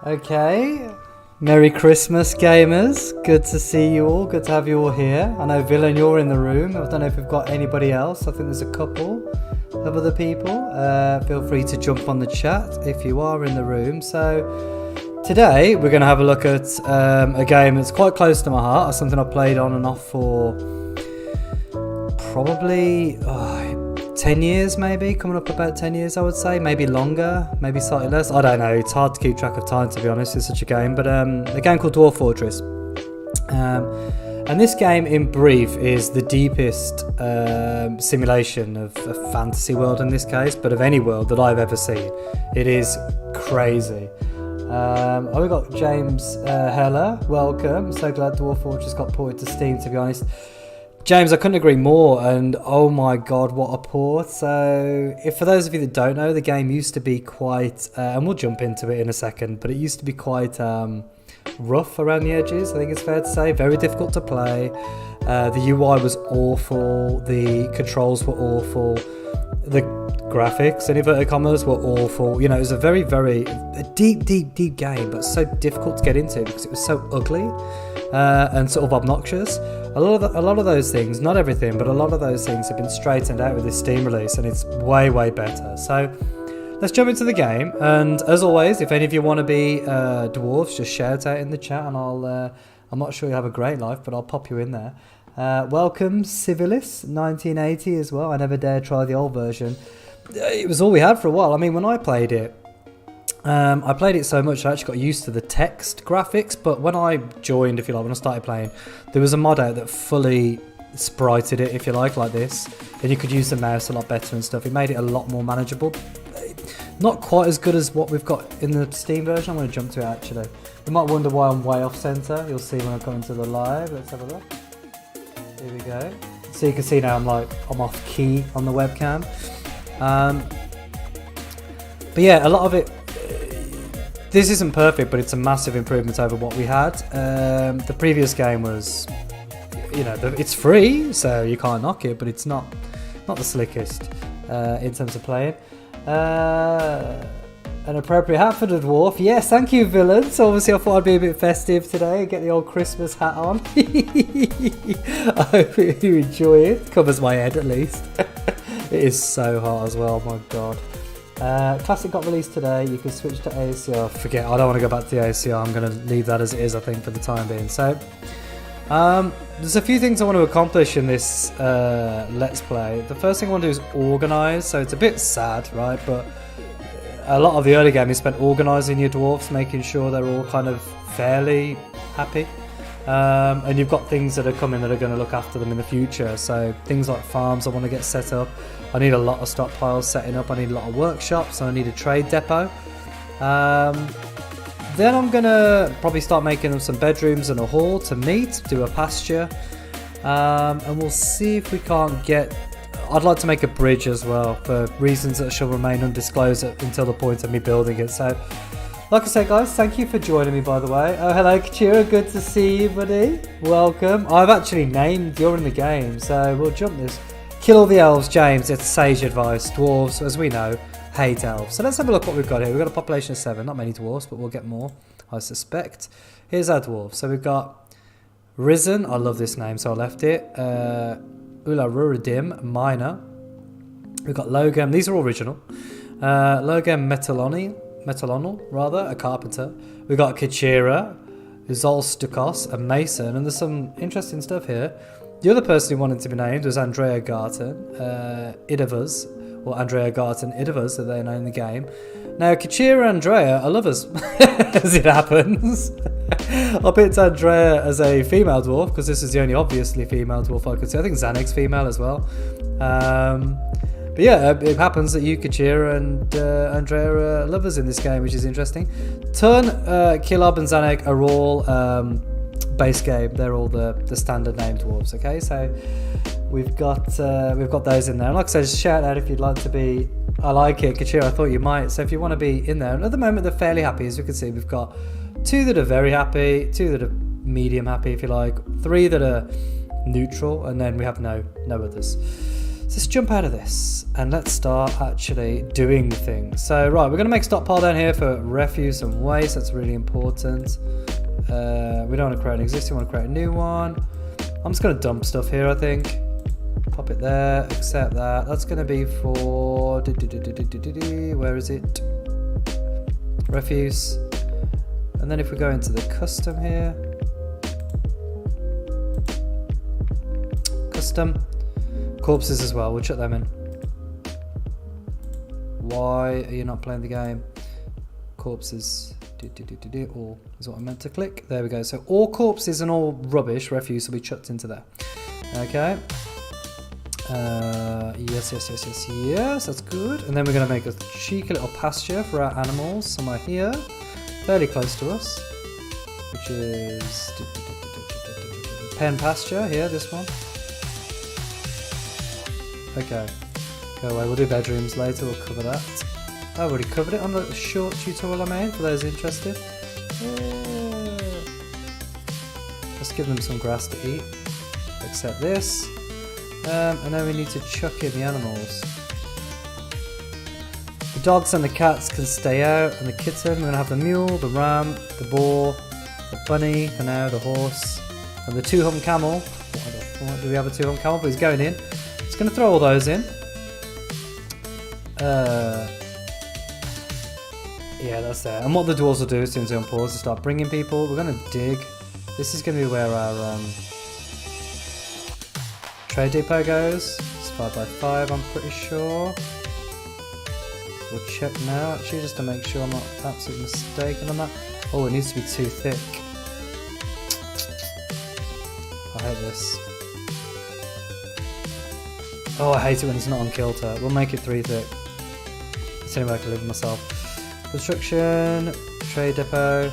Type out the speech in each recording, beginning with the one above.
Okay. Merry Christmas, gamers. Good to see you all. Good to have you all here. I know, Villain, you're in the room. I don't know if we've got anybody else. I think there's a couple of other people. Feel free to jump on the chat if you are in the room. So today we're going to have a look at a game that's quite close to my heart. It's something I've played on and off for probably 10 years, maybe. Coming up about 10 years, I would say. Maybe longer, maybe slightly less. I don't know. It's hard to keep track of time, to be honest. It's such a game. But a game called Dwarf Fortress. And this game, in brief, is the deepest simulation of a fantasy world in this case, but of any world that I've ever seen. It is crazy. We've got James Heller. Welcome. So glad Dwarf Fortress got ported to Steam, to be honest. James, I couldn't agree more, and oh my god, what a port. So, for those of you that don't know, the game used to be quite, and we'll jump into it in a second, but it used to be quite rough around the edges, I think it's fair to say. Very difficult to play. The UI was awful, the controls were awful, the graphics, in inverted commas, were awful. You know, it was a very, very deep game, but so difficult to get into because it was so ugly and sort of obnoxious. A lot of those things, not everything, but a lot of those things have been straightened out with this Steam release, and it's way better. So let's jump into the game. And as always, if any of you want to be dwarves, just shout out in the chat, and I'm not sure you have a great life, but I'll pop you in there. Welcome Civilis 1980 as well. I never dared try the old version. It was all we had for a while. I mean, when I played it, I played it so much I actually got used to the text graphics, but when I joined, if you like, when I started playing, there was a mod out that fully sprited it, if you like this, and you could use the mouse a lot better and stuff. It made it a lot more manageable. Not quite as good as what we've got in the Steam version. I'm going to jump to it actually. You might wonder why I'm way off centre. You'll see when I come into the live. Let's have a look. Here we go. So you can see now I'm off key on the webcam. But yeah, a lot of it, this isn't perfect, but it's a massive improvement over what we had. The previous game was, you know, it's free, so you can't knock it, but it's not the slickest in terms of playing. An appropriate hat for the dwarf. Yes, thank you, Villain. So obviously I thought I'd be a bit festive today and get the old Christmas hat on. I hope you enjoy it. Covers my head at least. It is so hot as well, my god. Classic got released today. You can switch to ACR. Forget, I don't want to go back to the ACR. I'm going to leave that as it is, I think, for the time being. So there's a few things I want to accomplish in this Let's Play. The first thing I want to do is organise. So it's a bit sad, right? But a lot of the early game is spent organising your dwarves, making sure they're all kind of fairly happy. And you've got things that are coming that are going to look after them in the future. So things like farms I want to get set up. I need a lot of stockpiles setting up. I need a lot of workshops. And I need a trade depot. Then I'm going to probably start making them some bedrooms and a hall to meet, do a pasture. And we'll see if we can't get... I'd like to make a bridge as well for reasons that shall remain undisclosed until the point of me building it. So, like I said, guys, thank you for joining me, by the way. Oh, hello, Kachira. Good to see you, buddy. Welcome. I've actually named you're in the game, so we'll jump this. Kill all the elves, James. It's sage advice. Dwarves, as we know, hate elves. So let's have a look what we've got here. We've got a population of 7. Not many dwarves, but we'll get more, I suspect. Here's our dwarves. So we've got Risen. I love this name, so I left it. Ula Ruridim, Minor. We've got Logam. These are all original. Logam Metalonal, rather, a carpenter. We've got Kachira, Zol Stukos, a mason, and there's some interesting stuff here. The other person who wanted to be named was Andrea Garten, Idavas, or Andrea Garten Idavas, that they know in the game. Now, Kachira and Andrea are lovers, as it happens. I picked Andrea as a female dwarf, because this is the only obviously female dwarf I could see. I think Zanek's female as well. But yeah, it happens that you, Kachira, and Andrea are lovers in this game, which is interesting. Turn, Kilob, and Zanek are all base game. They're all the standard name dwarves. Okay, so we've got those in there. And like I said, just shout out if you'd like to be. I like it, Kachira. I thought you might. So if you want to be in there, and at the moment they're fairly happy, as you can see. We've got 2 that are very happy, 2 that are medium happy, if you like, 3 that are neutral, and then we have no others. let's jump out of this and let's start actually doing things. So right, we're going to make a stockpile down here for refuse and waste. That's really important. We don't want to create an existing, we want to create a new one. I'm just going to dump stuff here, I think. Pop it there, accept that. That's going to be for... Where is it? Refuse. And then if we go into the custom here. Custom. Corpses as well, we'll chuck them in. Why are you not playing the game? Corpses. All is what I meant to click. There we go. So all corpses and all rubbish, refuse, will be chucked into there. Okay. Yes, that's good. And then we're going to make a cheeky little pasture for our animals somewhere here, fairly close to us, which is pen pasture here, this one. Okay, go away. We'll do bedrooms later, we'll cover that. I've already covered it on the short tutorial I made for those interested. Yeah. Let's give them some grass to eat. Accept this. And then we need to chuck in the animals. The dogs and the cats can stay out, and the kitten. We're going to have the mule, the ram, the boar, the bunny for now, the horse, and the two-hump camel. Do we have a two-hump camel? But he's going in. It's going to throw all those in. Yeah, that's there. And what the dwarves will do as soon as they unpause is start bringing people. We're going to dig. This is going to be where our trade depot goes. It's 5x5, I'm pretty sure. We'll check now, actually, just to make sure I'm not absolutely mistaken on that. Oh, it needs to be too thick. I hate this. Oh, I hate it when it's not on kilter. We'll make it 3 thick. It's the only way I can live with myself. Construction, trade depot.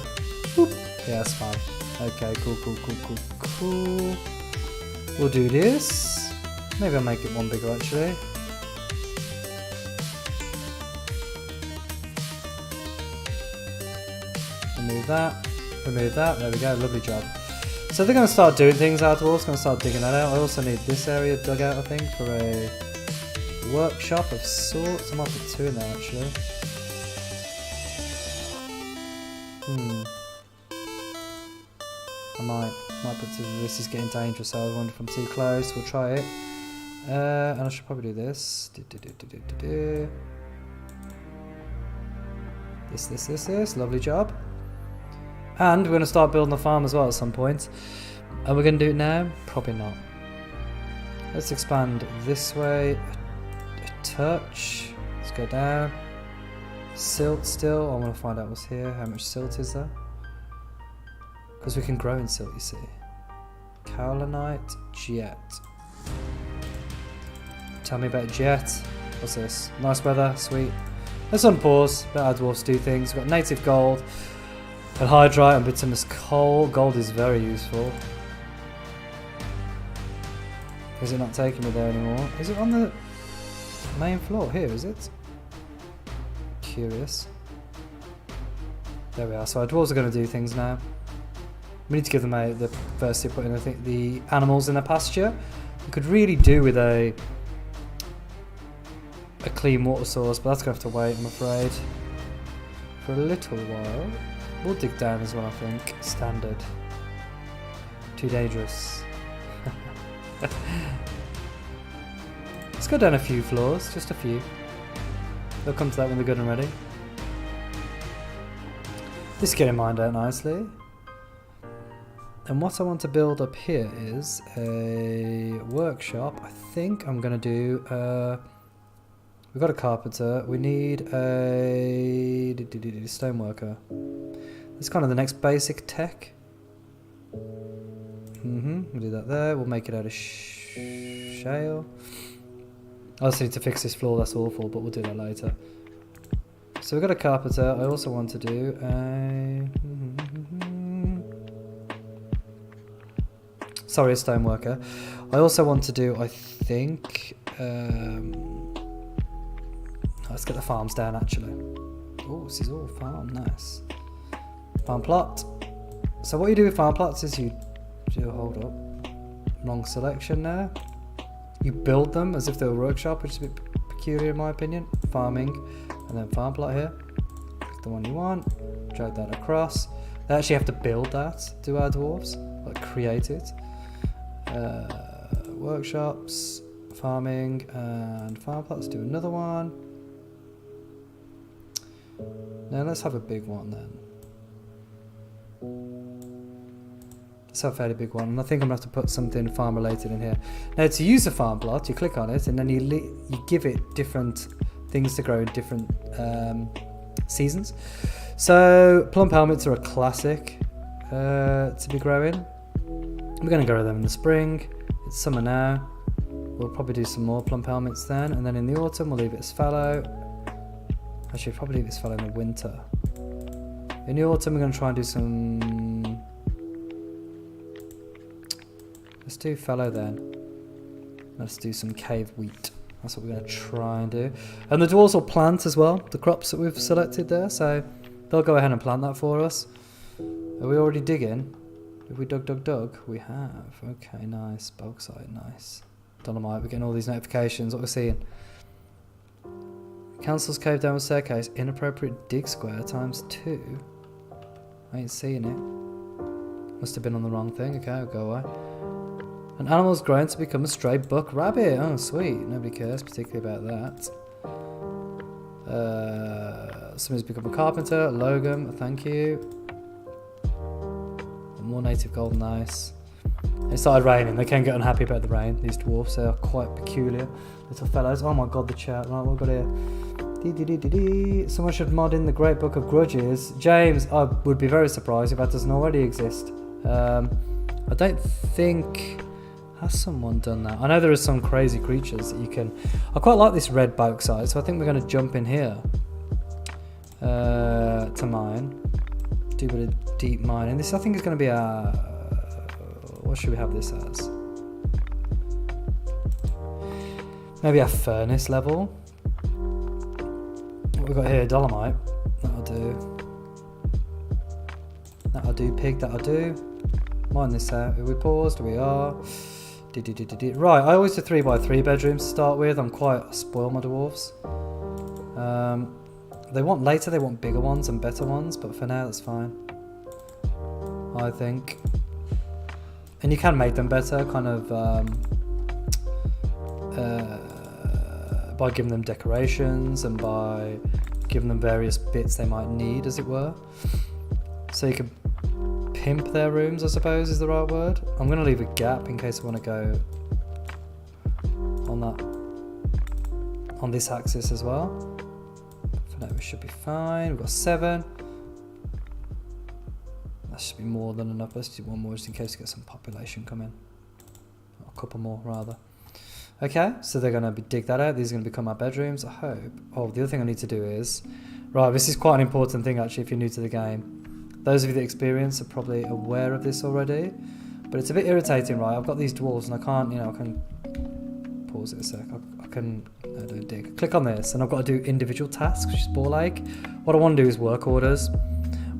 Whoop. Yeah, that's fine. Okay, cool. We'll do this. Maybe I'll make it one bigger actually. Remove that. There we go. Lovely job. So they're going to start doing things out. We're also going to start digging that out. I also need this area dug out, I think, for a workshop of sorts. I might put 2 in there actually. I might put 2. This is getting dangerous. I wonder if I'm too close. We'll try it. And I should probably do this. This. Lovely job. And we're going to start building the farm as well at some point. Are we going to do it now? Probably not. Let's expand this way a touch. Let's go down. Silt still. I want to find out what's here. How much silt is there? Because we can grow in silt, you see. Kaolinite, jet. Tell me about jet. What's this? Nice weather, sweet. Let's unpause. Let our dwarfs do things. We've got native gold, anhydrite, and bituminous coal. Gold is very useful. Is it not taking me there anymore? Is it on the main floor here, is it? Curious. There we are. So our dwarves are going to do things now. We need to give them the first tip put in, I think, the animals in a pasture. We could really do with a clean water source, but that's going to have to wait, I'm afraid, for a little while. We'll dig down as well, I think. Standard. Too dangerous. Let's go down a few floors, just a few. They'll come to that when they're good and ready. This is getting mined out nicely. And what I want to build up here is a workshop. I think I'm going to do... we've got a carpenter. We need a stoneworker. That's kind of the next basic tech. We'll do that there. We'll make it out of shale. I also need to fix this floor. That's awful, but we'll do that later. So we've got a carpenter. I also want to do a... Sorry, a stoneworker. I also want to do, I think... let's get the farms down, actually. Oh, this is all farm. Nice. Farm plot. So what you do with farm plots is you do... Hold up. Wrong selection there. you build them as if they're a workshop, which is a bit peculiar in my opinion. Farming, and then farm plot here. Pick the one you want, drag that across. They actually have to build that, do our dwarves, like create it. Workshops, farming, and farm plots. Do another one. Now let's have a big one then. Let's have a fairly big one, and I think I'm going to have to put something farm related in here. Now to use a farm plot, you click on it and then you give it different things to grow in different seasons. So plum helmets are a classic to be growing. We're going to grow them in the spring. It's summer now. We'll probably do some more plum helmets then, and then in the autumn we'll leave it as fallow. Actually, probably leave it as fallow in the winter. In the autumn we're going to try and do some... Let's do fallow then. Let's do some cave wheat. That's what we're going to try and do. And the dwarves will plant as well, the crops that we've selected there, so they'll go ahead and plant that for us. Are we already digging? Have we dug? We have. Okay, nice. Bauxite, nice. Dolomite, we're getting all these notifications. What we're seeing. Council's cave downward staircase. Inappropriate dig square ×2. I ain't seeing it. Must have been on the wrong thing. Okay, I'll go away. An animal's grown to become a stray buck rabbit. Oh, sweet. Nobody cares particularly about that. Somebody's become a carpenter. Logan, thank you. More native gold, nice. It started raining. They can get unhappy about the rain. These dwarfs, they are quite peculiar little fellows. Oh my god, the chat. Right, what we've got here? Someone should mod in the Great Book of Grudges. James, I would be very surprised if that doesn't already exist. I don't think... Has someone done that? I know there are some crazy creatures that you can... I quite like this red bauxite, so I think we're going to jump in here to mine. Do a bit of deep mining. This I think is going to be our... what should we have this as? Maybe our furnace level. What we've got here, dolomite. That'll do. That'll do, pig, that'll do. Mine this out. Are we paused? We are. Right, I always do 3x3 bedrooms to start with. I spoil my dwarves. They want bigger ones and better ones, but for now that's fine, I think. And you can make them better, kind of by giving them decorations and by giving them various bits they might need, as it were. So you can pimp their rooms, I suppose is the right word. I'm going to leave a gap in case I want to go on this axis as well. For now we should be fine. We've got 7. That should be more than enough. Let's do one more just in case we get some population come in. Or a couple more rather. Okay, so they're going to dig that out. These are going to become our bedrooms, I hope. Oh, the other thing I need to do is... Right, this is quite an important thing actually if you're new to the game. Those of you that experience are probably aware of this already. But it's a bit irritating, right? I've got these dwarves and I can't, I can... Pause it a sec. I can... No, don't dig. Click on this and I've got to do individual tasks, which is ball ache. What I want to do is work orders.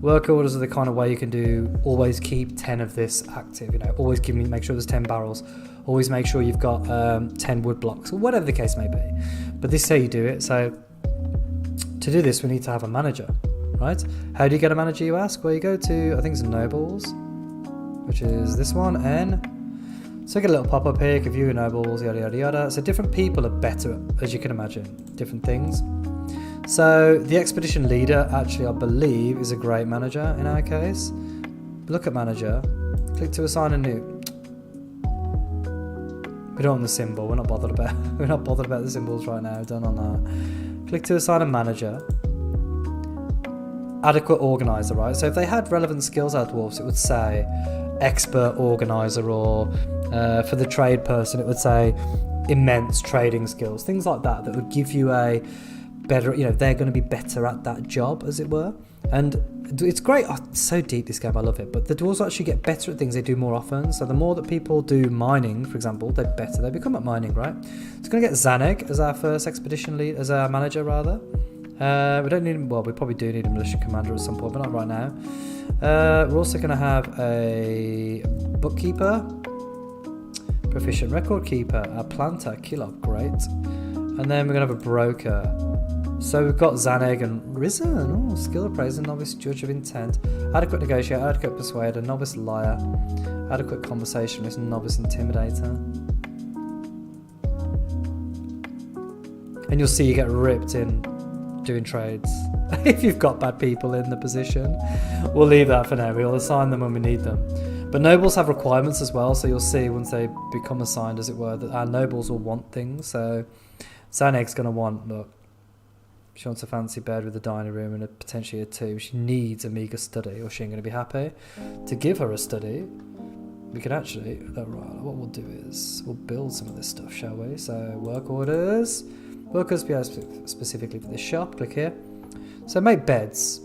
Work orders are the kind of way you can do, always keep 10 of this active, always make sure there's 10 barrels. Always make sure you've got 10 wood blocks, or whatever the case may be. But this is how you do it. So to do this, we need to have a manager, right? How do you get a manager, you ask? Well, you go to, I think it's Nobles, which is this one, N. So you get a little pop-up here, give you Nobles, yada, yada, yada. So different people are better, as you can imagine, different things. So the expedition leader, actually, I believe, is a great manager in our case. Look at manager, click to assign a new. We don't want the symbol. We're not bothered about the symbols right now. Done on that. Click to assign a manager. Adequate organizer, right? So if they had relevant skills, our dwarfs, it would say expert organizer, or for the trade person, it would say immense trading skills. Things like that would give you a better, they're going to be better at that job, as it were. And it's great. Oh, it's so deep, this game. I love it. But the dwarves actually get better at things they do more often. So the more that people do mining, for example, the better they become at mining, right? So we're going to get Zaneg as our first expedition lead, as our manager, rather. We don't need him. Well, we probably do need a militia commander at some point, but not right now. We're also going to have a bookkeeper. Proficient record keeper, a planter, killer, great. And then we're going to have a broker. So we've got Zaneg and Risen. Oh, skill appraiser, novice judge of intent. Adequate negotiator, adequate persuader, novice liar. Adequate conversationalist, novice intimidator. And you'll see you get ripped in doing trades if you've got bad people in the position. We'll leave that for now. We'll assign them when we need them. But nobles have requirements as well, so you'll see once they become assigned, as it were, that our nobles will want things. So Zaneg's going to want, look, she wants a fancy bed with a dining room and potentially a tomb. She needs a meagre study, or she ain't going to be happy. To give her a study, we could actually, right, what we'll do is we'll build some of this stuff, shall we? So work orders. Workers be specifically for this shop. Click here. So make beds.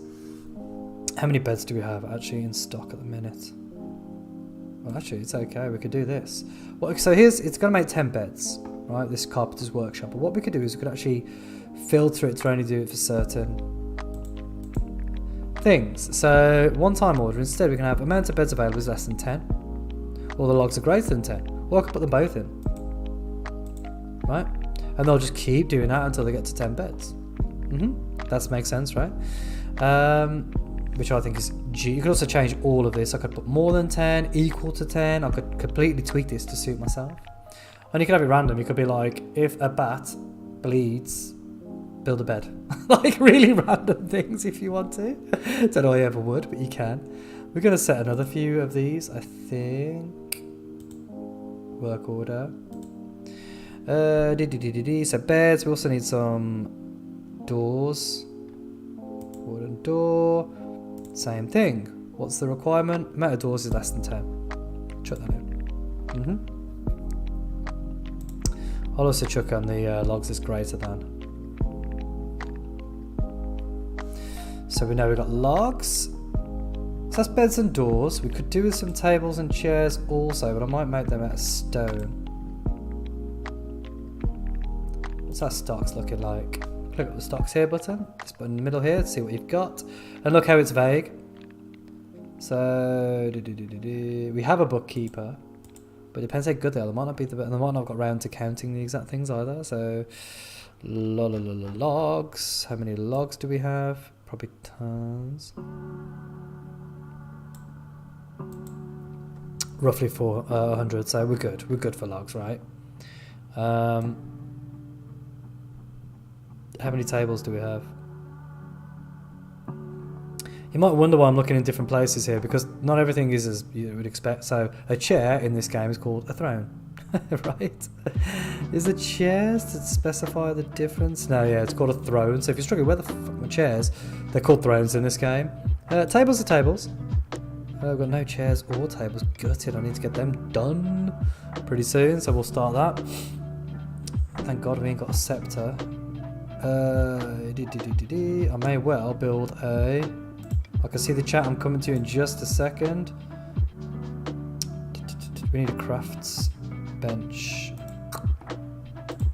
How many beds do we have actually in stock at the minute? Well, actually, it's okay. We could do this. Well, so it's going to make 10 beds, right? This carpenter's workshop. But what we could do is we could actually filter it to only do it for certain things. So one-time order. Instead, we can have amount of beds available is less than 10. Or the logs are greater than 10. Or I could put them both in. Right? And they'll just keep doing that until they get to 10 beds. That makes sense, right? Which I think is G. You could also change all of this. I could put more than 10, equal to 10. I could completely tweak this to suit myself. And you could have it random. You could be like, if a bat bleeds, build a bed. Like really random things if you want to. Don't know I ever would, but you can. We're going to set another few of these, I think. Work order. So beds, we also need some doors. Wooden door. Same thing. What's the requirement? Amount of doors is less than 10. Chuck that in. I'll also chuck on the logs is greater than. So we know we've got logs. So that's beds and doors. We could do with some tables and chairs also, but I might make them out of stone. What's our stocks looking like? Click up the stocks here button. This button in the middle here to see what you've got. And look how it's vague. So we have a bookkeeper, but it depends how good they are. They might not be they might not have got round to counting the exact things either. So logs. How many logs do we have? Probably tons. Roughly 400. So we're good. We're good for logs, right? How many tables do we have? You might wonder why I'm looking in different places here, because not everything is as you would expect. So a chair in this game is called a throne, right? Is it chairs to specify the difference? No, yeah, it's called a throne. So if you're struggling, where the fuck are chairs? They're called thrones in this game. Tables are tables. I've got no chairs or tables. Gutted. I need to get them done pretty soon, so we'll start that. Thank God we ain't got a scepter. I may well build a... I can see the chat, I'm coming to you in just a second. We need a crafts bench.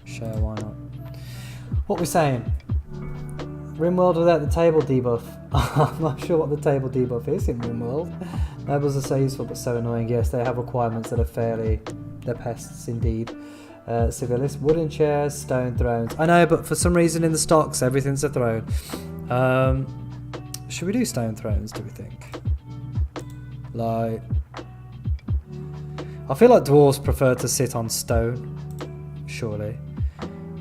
Share, why not? What we're saying? RimWorld without the table debuff. I'm not sure what the table debuff is in RimWorld. Nobles are so useful but so annoying. Yes, they have requirements that are fairly... They're pests indeed. Civilis, wooden chairs, stone thrones. I know, but for some reason in the stocks, everything's a throne. Should we do stone thrones, do we think? Like... I feel like dwarves prefer to sit on stone. Surely.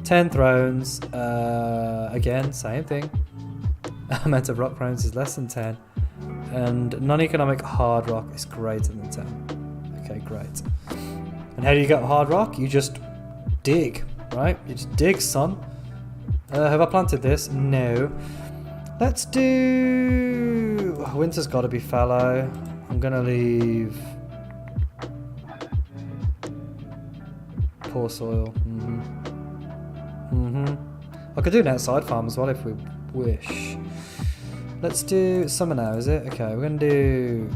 10 thrones. Again, same thing. Amount of rock thrones is less than 10. And non-economic hard rock is greater than 10. Okay, great. And how do you get hard rock? You just dig, right? You just dig, son. Have I planted this? No. Let's do... Winter's got to be fallow. I'm going to leave... Poor soil. I could do an outside farm as well if we wish. Let's do summer now, is it? Okay, we're going to do...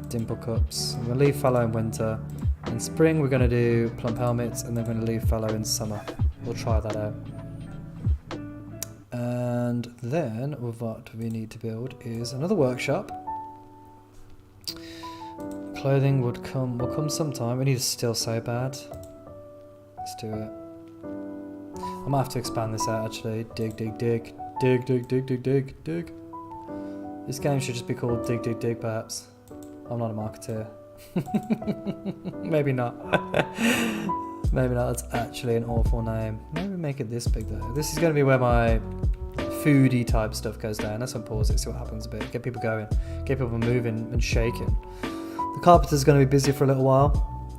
dimple cups. I'm going to leave fallow in winter. In spring we're going to do plump helmets, and then we're going to leave fallow in summer. We'll try that out. And then what we need to build is another workshop. Clothing will come sometime. We need to steal so bad. Let's do it. I might have to expand this out actually. Dig. This game should just be called Dig perhaps. I'm not a marketeer. Maybe not. Maybe not, that's actually an awful name. Maybe make it this big though. This is going to be where my foodie type stuff goes down. Let's unpause it, see what happens a bit. Get people going, get people moving and shaking. The Carpenter's going to be busy for a little while.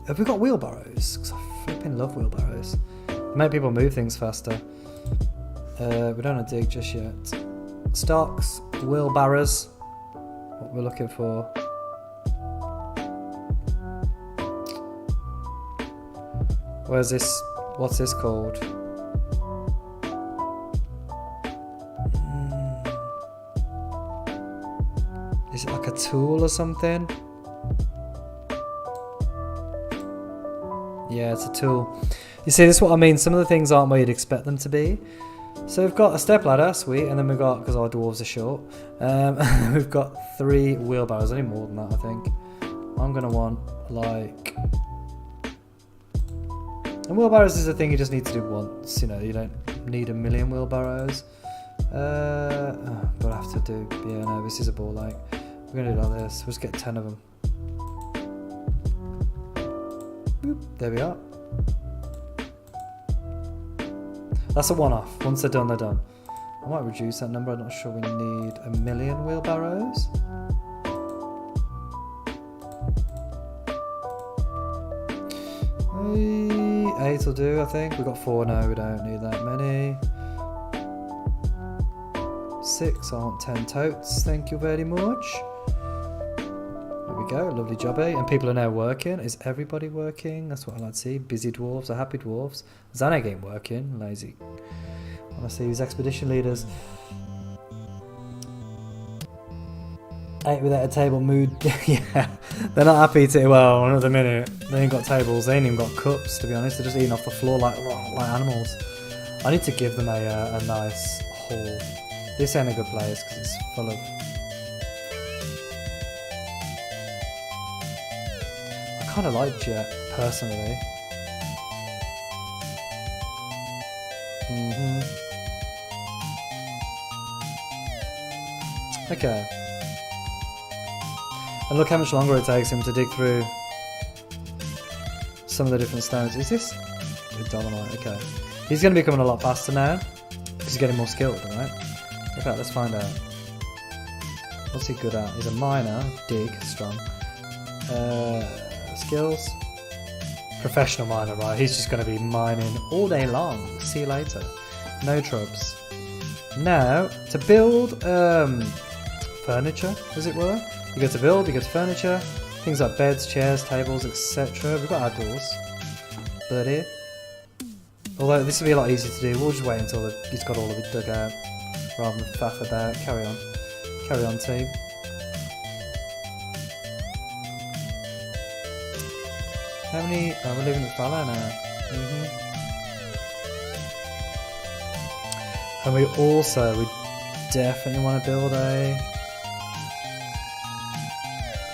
Have we got wheelbarrows? Because I flipping love wheelbarrows. They make people move things faster. We don't want to dig just yet. Stocks, wheelbarrows. What we're looking for. Where's this? What's this called? Is it like a tool or something? Yeah, it's a tool. You see, this is what I mean. Some of the things aren't where you'd expect them to be. So we've got a step ladder, sweet, and then we've got, because our dwarves are short, we've got 3 wheelbarrows. I need more than that, I think. I'm going to want, like... And wheelbarrows is a thing you just need to do once, you know, you don't need a million wheelbarrows. But I have to do, yeah, no, this is a ball like. We're going to do it like this, we'll just get 10 of them. Boop, there we are. That's a one-off, once they're done, they're done. I might reduce that number, I'm not sure we need a million wheelbarrows. Maybe 8 will do, I think. We've got 4 now, we don't need that many. 6, I want 10 totes, thank you very much. There we go, lovely job, eh? And people are now working. Is everybody working? That's what I like to see. Busy dwarves are happy dwarves. Zanek ain't working, lazy. I want to see these expedition leaders. 8 without a table mood. Yeah, they're not happy to. Well, not at the minute. They ain't got tables. They ain't even got cups. To be honest, they're just eating off the floor like animals. I need to give them a nice haul. This ain't a good place because it's full of. I kind of like Jet personally. Okay. And look how much longer it takes him to dig through some of the different stones. Is this dolomite? Okay. He's going to be coming a lot faster now because he's getting more skilled, right? In fact, let's find out. What's he good at? He's a miner. Dig. Strong. Skills. Professional miner, right? He's just going to be mining all day long. See you later. No trubs. Now, to build furniture, as it were. You go to build, you go to furniture, things like beds, chairs, tables, etc. We've got our doors. Buddy. Although this will be a lot easier to do, we'll just wait until he's got all of it dug out, rather than faff about. Carry on. Carry on, team. How many... Oh, we're leaving the fallow now. And we definitely want to build a...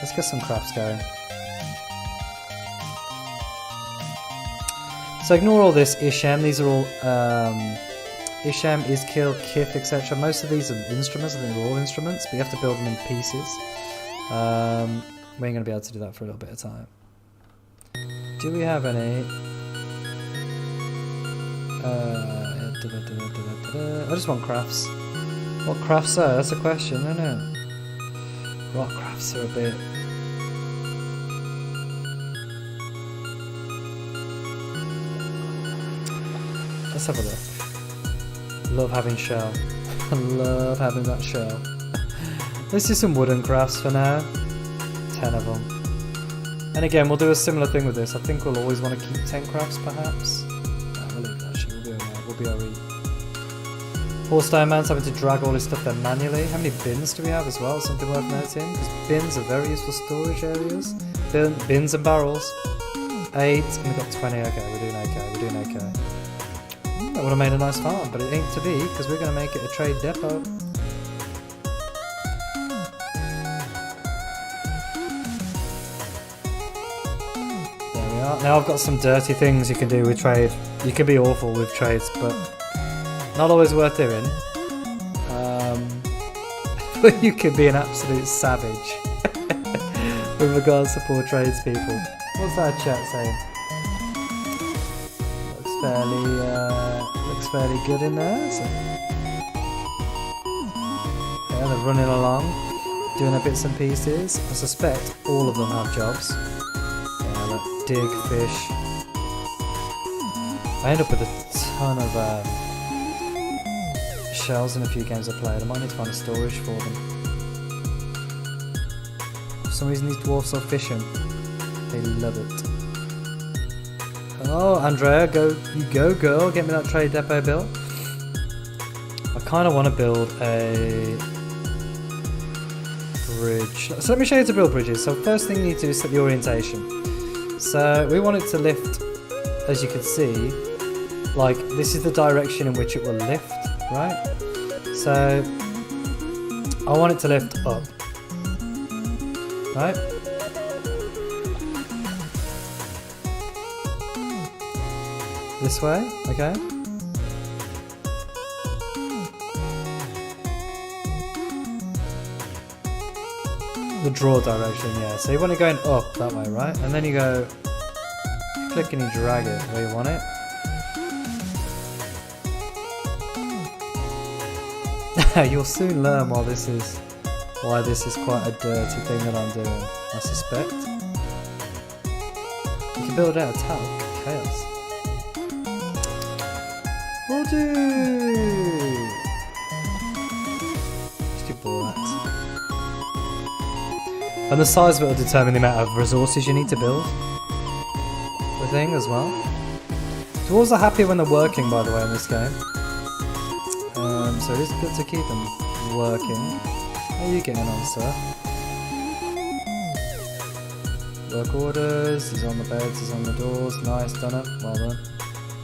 Let's get some crafts going. So ignore all this Isham. These are all Isham, Iskil, Kith, etc. Most of these are instruments. I think they're all instruments, but you have to build them in pieces. We ain't going to be able to do that for a little bit of time. Do we have any? I just want crafts. What crafts are? That's a question, isn't it? Rock crafts are a bit... Let's have a look. Love having shell. I love having that shell. Let's do some wooden crafts for now. 10 of them. And again, we'll do a similar thing with this. I think we'll always want to keep 10 crafts, perhaps. No, we'll leave that shit. We'll be alright. We'll be alright. Poor Stone Man's having to drag all his stuff there manually. How many bins do we have as well? Something worth noting. Because bins are very useful storage areas. Bins and barrels. 8. And we've got 20. Okay, we're doing okay. We're doing okay. That would have made a nice farm, but it ain't to be because we're going to make it a trade depot. are. Now I've got some dirty things you can do with trade. You can be awful with trades, but not always worth doing. But you can be an absolute savage with regards to poor tradespeople. What's that chat saying? Looks fairly good in there. So. Yeah, they're running along, doing their bits and pieces. I suspect all of them have jobs. Yeah, like dig, fish. I end up with a ton of shells in a few games I played. I might need to find a storage for them. For some reason these dwarfs are fishing. They love it. Oh, Andrea, you go girl, get me that trade depot built. I kind of want to build a bridge. So let me show you how to build bridges. So first thing you need to do is set the orientation. So we want it to lift, as you can see, like this is the direction in which it will lift, right? So I want it to lift up, right? This way, okay? The draw direction, yeah. So you want it going up that way, right? And then you go, click and you drag it where you want it. You'll soon learn why this is quite a dirty thing that I'm doing, I suspect. You can build out a talc, chaos. Will do! Just do bullets. And the size of it will determine the amount of resources you need to build the thing as well. Dwarves are happy when they're working, by the way, in this game. So it is good to keep them working. How are you getting on, sir? Work orders, he's on the beds, he's on the doors. Nice, done it. Well done.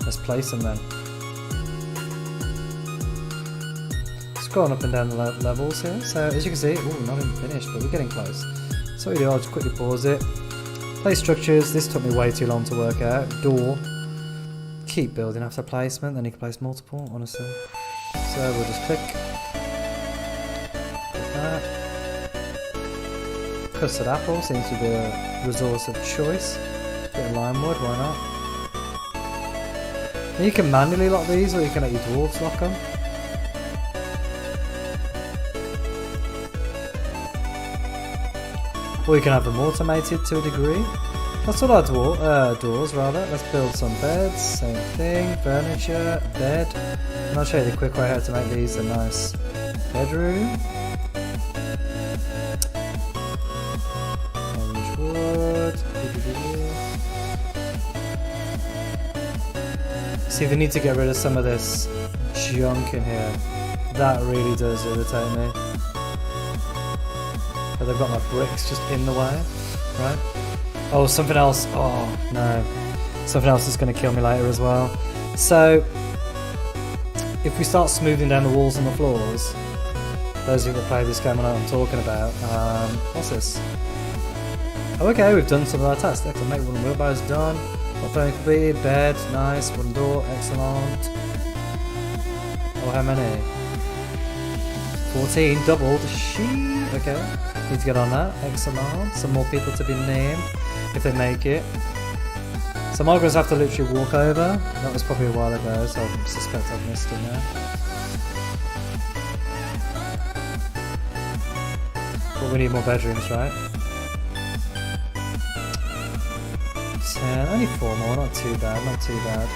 Let's place them then. Scrolling up and down the levels here. So as you can see, not even finished, but we're getting close. So what we do, I'll just quickly pause it. Place structures, this took me way too long to work out. Door. Keep building after placement, then you can place multiple, honestly. So we'll just click that. Custard apple seems to be a resource of choice. Bit of lime wood, why not? And you can manually lock these, or you can let your dwarves lock them. Or you can have them automated to a degree. That's all our doors rather. Let's build some beds, same thing, furniture, bed. And I'll show you the quick way how to make these a nice bedroom. Orange wood. See, we need to get rid of some of this junk in here. That really does irritate me. But they've got my bricks just in the way, right? Oh, something else. Oh, no. Something else is going to kill me later as well. So, if we start smoothing down the walls and the floors, those of you that play this game will know what I'm talking about. What's this? Oh, okay, we've done some of our tasks. Excellent. Make wooden wheelbarrows done. What furniture completed? Bed. Nice. Wooden door. Excellent. Oh, how many? 14. Doubled. Sheet. Okay. Need to get on that. Excellent. Some more people to be named if they make it. So Margaret's have to literally walk over. That was probably a while ago, so I suspect I've missed it now. But we need more bedrooms, right? 10. Only 4 more. Not too bad. Not too bad.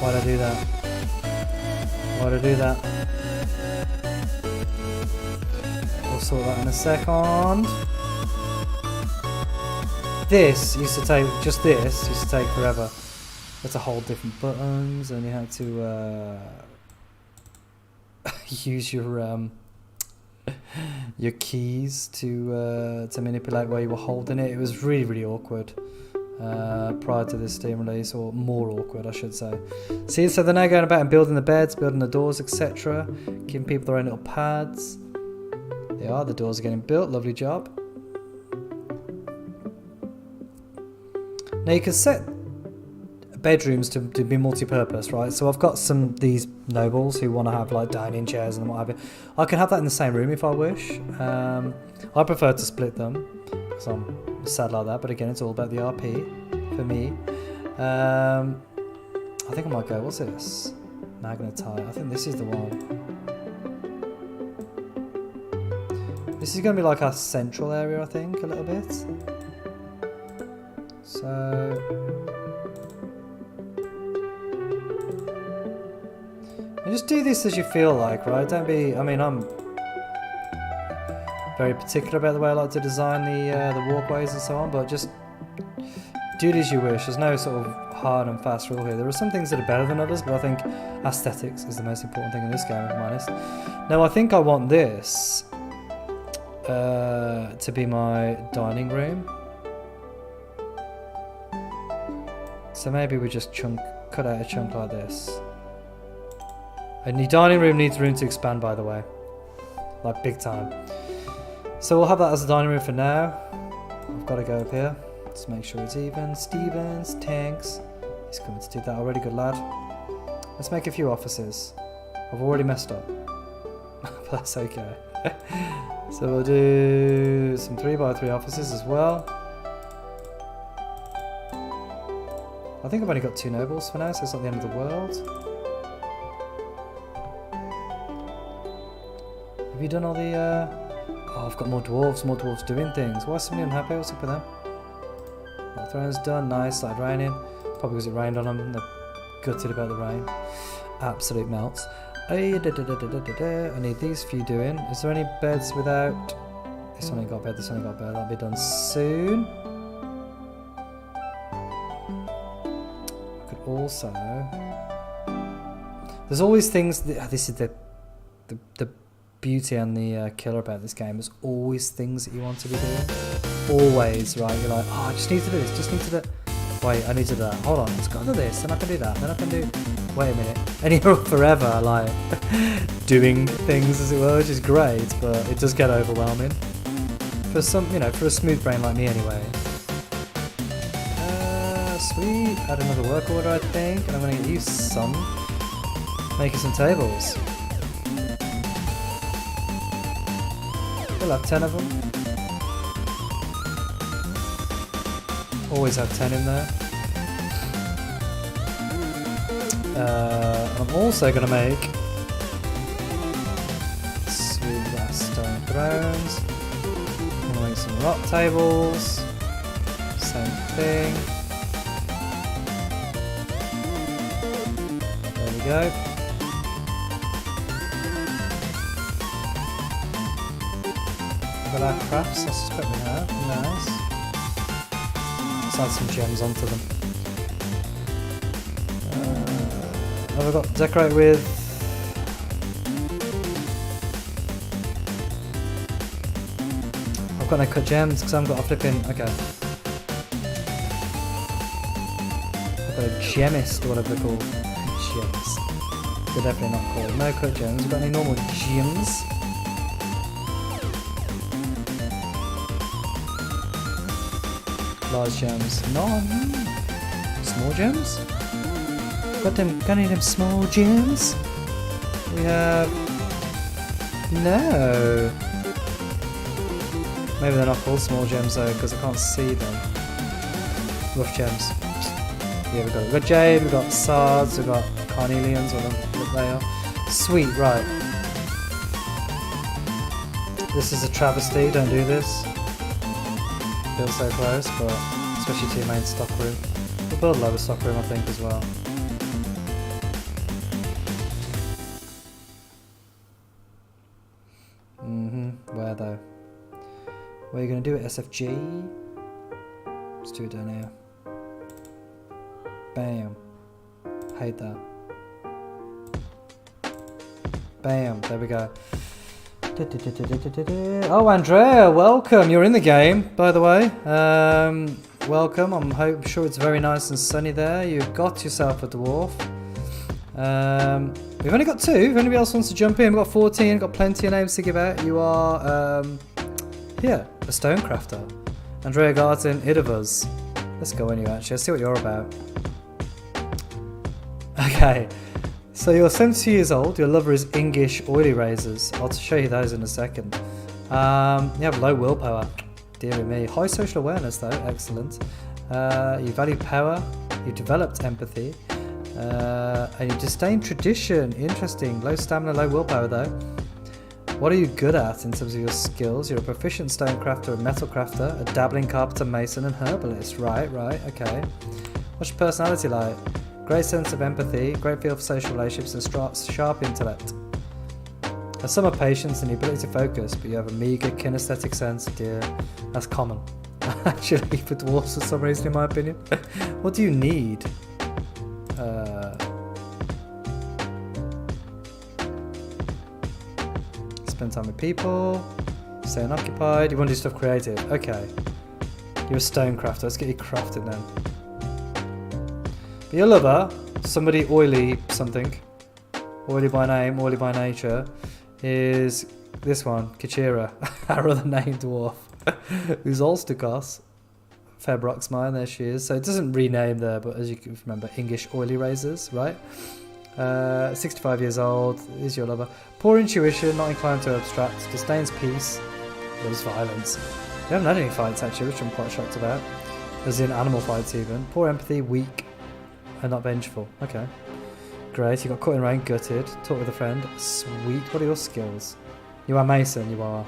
Why'd I do that? Why'd I do that? We'll sort that in a second. This used to take, just this used to take forever. You had to hold different buttons and you had to use your keys to manipulate where you were holding it. It was really, really awkward. prior to this Steam release, or more awkward, I should say. See, so they're now going about and building the beds, building the doors, etc., giving people their own little pads. They are. The doors are getting built. Lovely job. Now you can set bedrooms to be multi-purpose, right? So I've got these nobles who want to have like dining chairs and what have you. I can have that in the same room if I wish. I prefer to split them because I'm sad like that, but again, it's all about the RP for me. I think I might go, what's this? Magnetite. I think this is the one. This is going to be like our central area, I think, a little bit. So... and just do this as you feel like, right? Don't be... I mean, I'm very particular about the way I like to design the walkways and so on, but just do it as you wish. There's no sort of hard and fast rule here. There are some things that are better than others, but I think aesthetics is the most important thing in this game, if I'm honest. Now, I think I want this to be my dining room. So maybe we just cut out a chunk like this. And your dining room needs room to expand, by the way. Like, big time. So we'll have that as a dining room for now. I've got to go up here. Let's make sure it's even. Stevens, tanks. He's coming to do that already, good lad. Let's make a few offices. I've already messed up. But that's okay. So we'll do some 3x3 offices as well. I think I've only got 2 nobles for now, so it's not the end of the world. Have you done all the... Oh, I've got more dwarves doing things. Why is somebody unhappy? What's up with them? Well, throne's done, nice, started raining. Probably because it rained on them, they're gutted about the rain. Absolute melts. I need these few doing. Is there any beds without... This one ain't got a bed, this one ain't got a bed. That'll be done soon. I could also... There's always things... This is the beauty and the killer about this game. There's always things that you want to be doing. Always, right? You're like, oh, I just need to do this, just need to do... Wait, I need to do that. Hold on, it's got to do this, then I can do that, then I can do... Wait a minute. And you're up forever, like, doing things, as it were, which is great, but it does get overwhelming. For some, you know, for a smooth brain like me anyway. Sweet. Add another work order, I think, and I'm going to get you some. Making some tables. We'll have 10 of them. Always have 10 in there. I'm also going to make sweet glass stone thrones. I'm going to make some rock tables. Same thing. There we go. Got our crafts, I suspect we have. Nice. Let's add some gems onto them. Have I got decorate with? I've got no cut gems because I haven't got a flipping. Okay. I've got a gemist, or whatever they're called. Gemist. They're definitely not called. No cut gems. We've got any normal gems. Large gems. None. Small gems? Got any of them small gems? We have... No. Maybe they're not called small gems though, because I can't see them. Rough gems. Yeah, we've got jade, we've got sards, we've got carnelians, what they are. Sweet, right. This is a travesty, don't do this. Feels so close, but especially to your main stock room. We'll build a lower stock room, I think, as well. Where though? Where are you going to do it? SFG? Let's do it down here. Bam. Hate that. Bam. There we go. Oh, Andrea, welcome. You're in the game, by the way. welcome. I'm sure it's very nice and sunny there. You've got yourself a dwarf. We've only got 2. If anybody else wants to jump in, we've got 14. Got plenty of names to give out. You are here, a stonecrafter. Andrea Garten, Idavuz. Let's go on you actually. Let's see what you're about. Okay. So you're 70 years old. Your lover is English oily razors. I'll show you those in a second. You have low willpower. Dear me. High social awareness though. Excellent. You value power. You developed empathy. And you disdain tradition. Interesting. Low stamina, low willpower though. What are you good at in terms of your skills? You're a proficient stonecrafter, a metal crafter, a dabbling carpenter, mason, and herbalist. Right, okay. What's your personality like? Great sense of empathy, great feel for social relationships, and sharp intellect. Some are patience and the ability to focus, but you have a meagre kinesthetic sense. Dear, that's common. Actually, for dwarves for some reason, in my opinion. What do you need? Spend time with people, stay unoccupied. You want to do stuff creative. Okay. You're a stonecrafter. Let's get you crafted then. But your lover, somebody oily something, oily by name, oily by nature, is this one, Kachira, our other named dwarf, who's Olstukos, Febroxmire, there she is. So it doesn't rename there, but as you can remember, English oily razors, right? 65 years old, is your lover. Poor intuition, not inclined to abstract, disdains peace, loves violence. We haven't had any fights actually, which I'm quite shocked about. As in animal fights even. Poor empathy, weak, and not vengeful. Okay. Great, you got cut in rain, gutted, talk with a friend. Sweet, what are your skills? You are Mason, you are.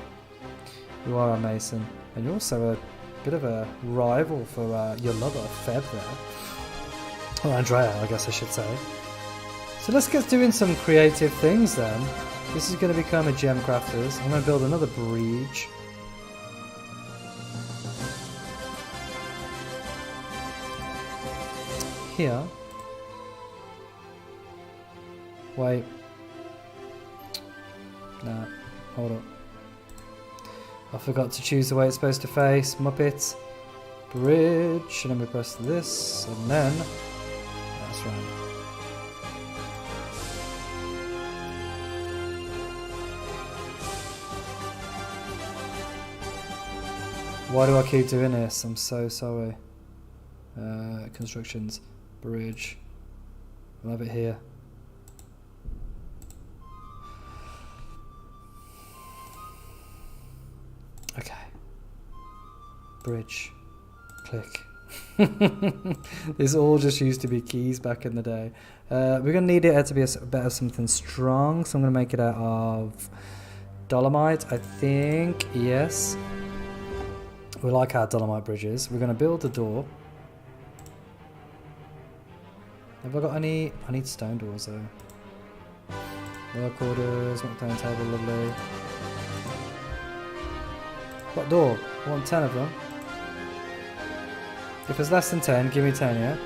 You are a Mason. And you're also a bit of a rival for your lover, Feb there. Or Andrea, I guess I should say. So let's get doing some creative things then. This is going to become a gem crafters. I'm going to build another bridge. Here. Wait. Nah, hold up. I forgot to choose the way it's supposed to face. Muppet. Bridge. And then we press this. And then. That's right. Why do I keep doing this? I'm so sorry. Constructions. Bridge. I'll have it here. Okay. Bridge. Click. This all just used to be keys back in the day. We're going to need it to be a bit of something strong, so I'm going to make it out of dolomite, I think. Yes. We like our dolomite bridges. We're going to build a door. Have I got any? I need stone doors though. Work orders, knockdown table, lovely. What door? I want 10 of them. If it's less than 10, give me 10, yeah?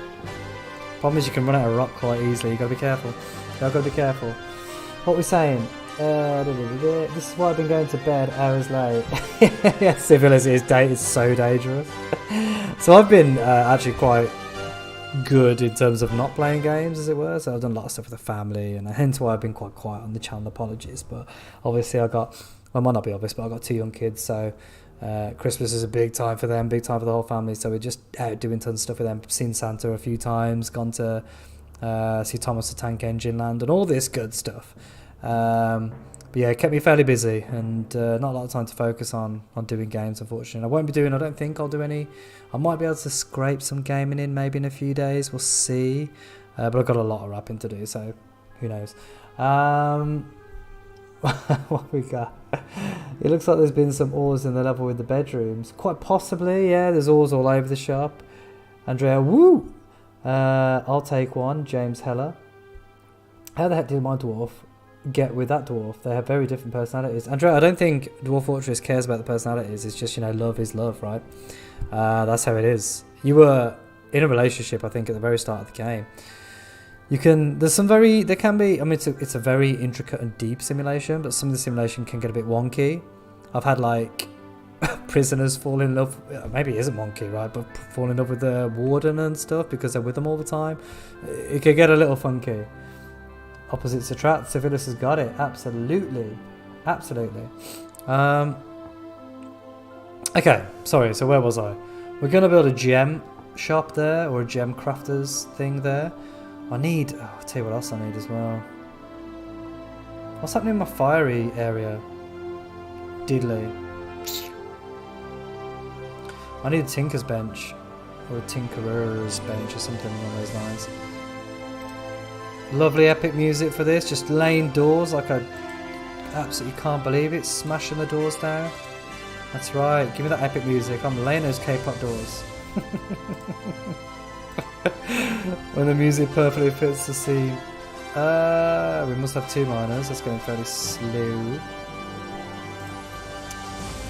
Problem is you can run out of rock quite easily. You gotta be careful. Gotta be careful. What are we saying? This is why I've been going to bed hours late. Yeah, civility is so dangerous. So I've been actually quite good in terms of not playing games, as it were. So I've done a lot of stuff with the family, and hence why I've been quite quiet on the channel. Apologies, but obviously I got, well, it might not be obvious, but I've got 2 young kids, so Christmas is a big time for them, big time for the whole family. So we're just out doing tons of stuff with them. Seen Santa a few times, gone to see Thomas the Tank Engine Land, and all this good stuff. But yeah, it kept me fairly busy, and not a lot of time to focus on doing games, unfortunately. I don't think I'll do any. I might be able to scrape some gaming in maybe in a few days, we'll see. But I've got a lot of wrapping to do, so who knows. What we got? It looks like there's been some ores in the level with the bedrooms. Quite possibly, yeah, there's ores all over the shop. Andrea, woo! I'll take one, James Heller. How the heck did my dwarf get with that dwarf? They have very different personalities. Andrea, I don't think Dwarf Fortress cares about the personalities. It's just, love is love, right? That's how it is. You were in a relationship, I think, at the very start of the game. It's a very intricate and deep simulation, but some of the simulation can get a bit wonky. I've had prisoners fall in love. Maybe he is a monkey, right? But fall in love with the warden and stuff because they're with them all the time. It could get a little funky. Opposites attract. Civilis has got it. Absolutely. Absolutely. Okay, sorry, so where was I? We're going to build a gem shop there, or a gem crafters thing there. I need... Oh, I'll tell you what else I need as well. What's happening in my fiery area? Diddly. I need a tinker's bench, or a tinkerer's bench, or something along those lines. Lovely epic music for this, just laying doors like I absolutely can't believe it, smashing the doors down. That's right, give me that epic music, I'm laying those K-pop doors. When the music perfectly fits the scene. We must have 2 miners, that's going fairly slow.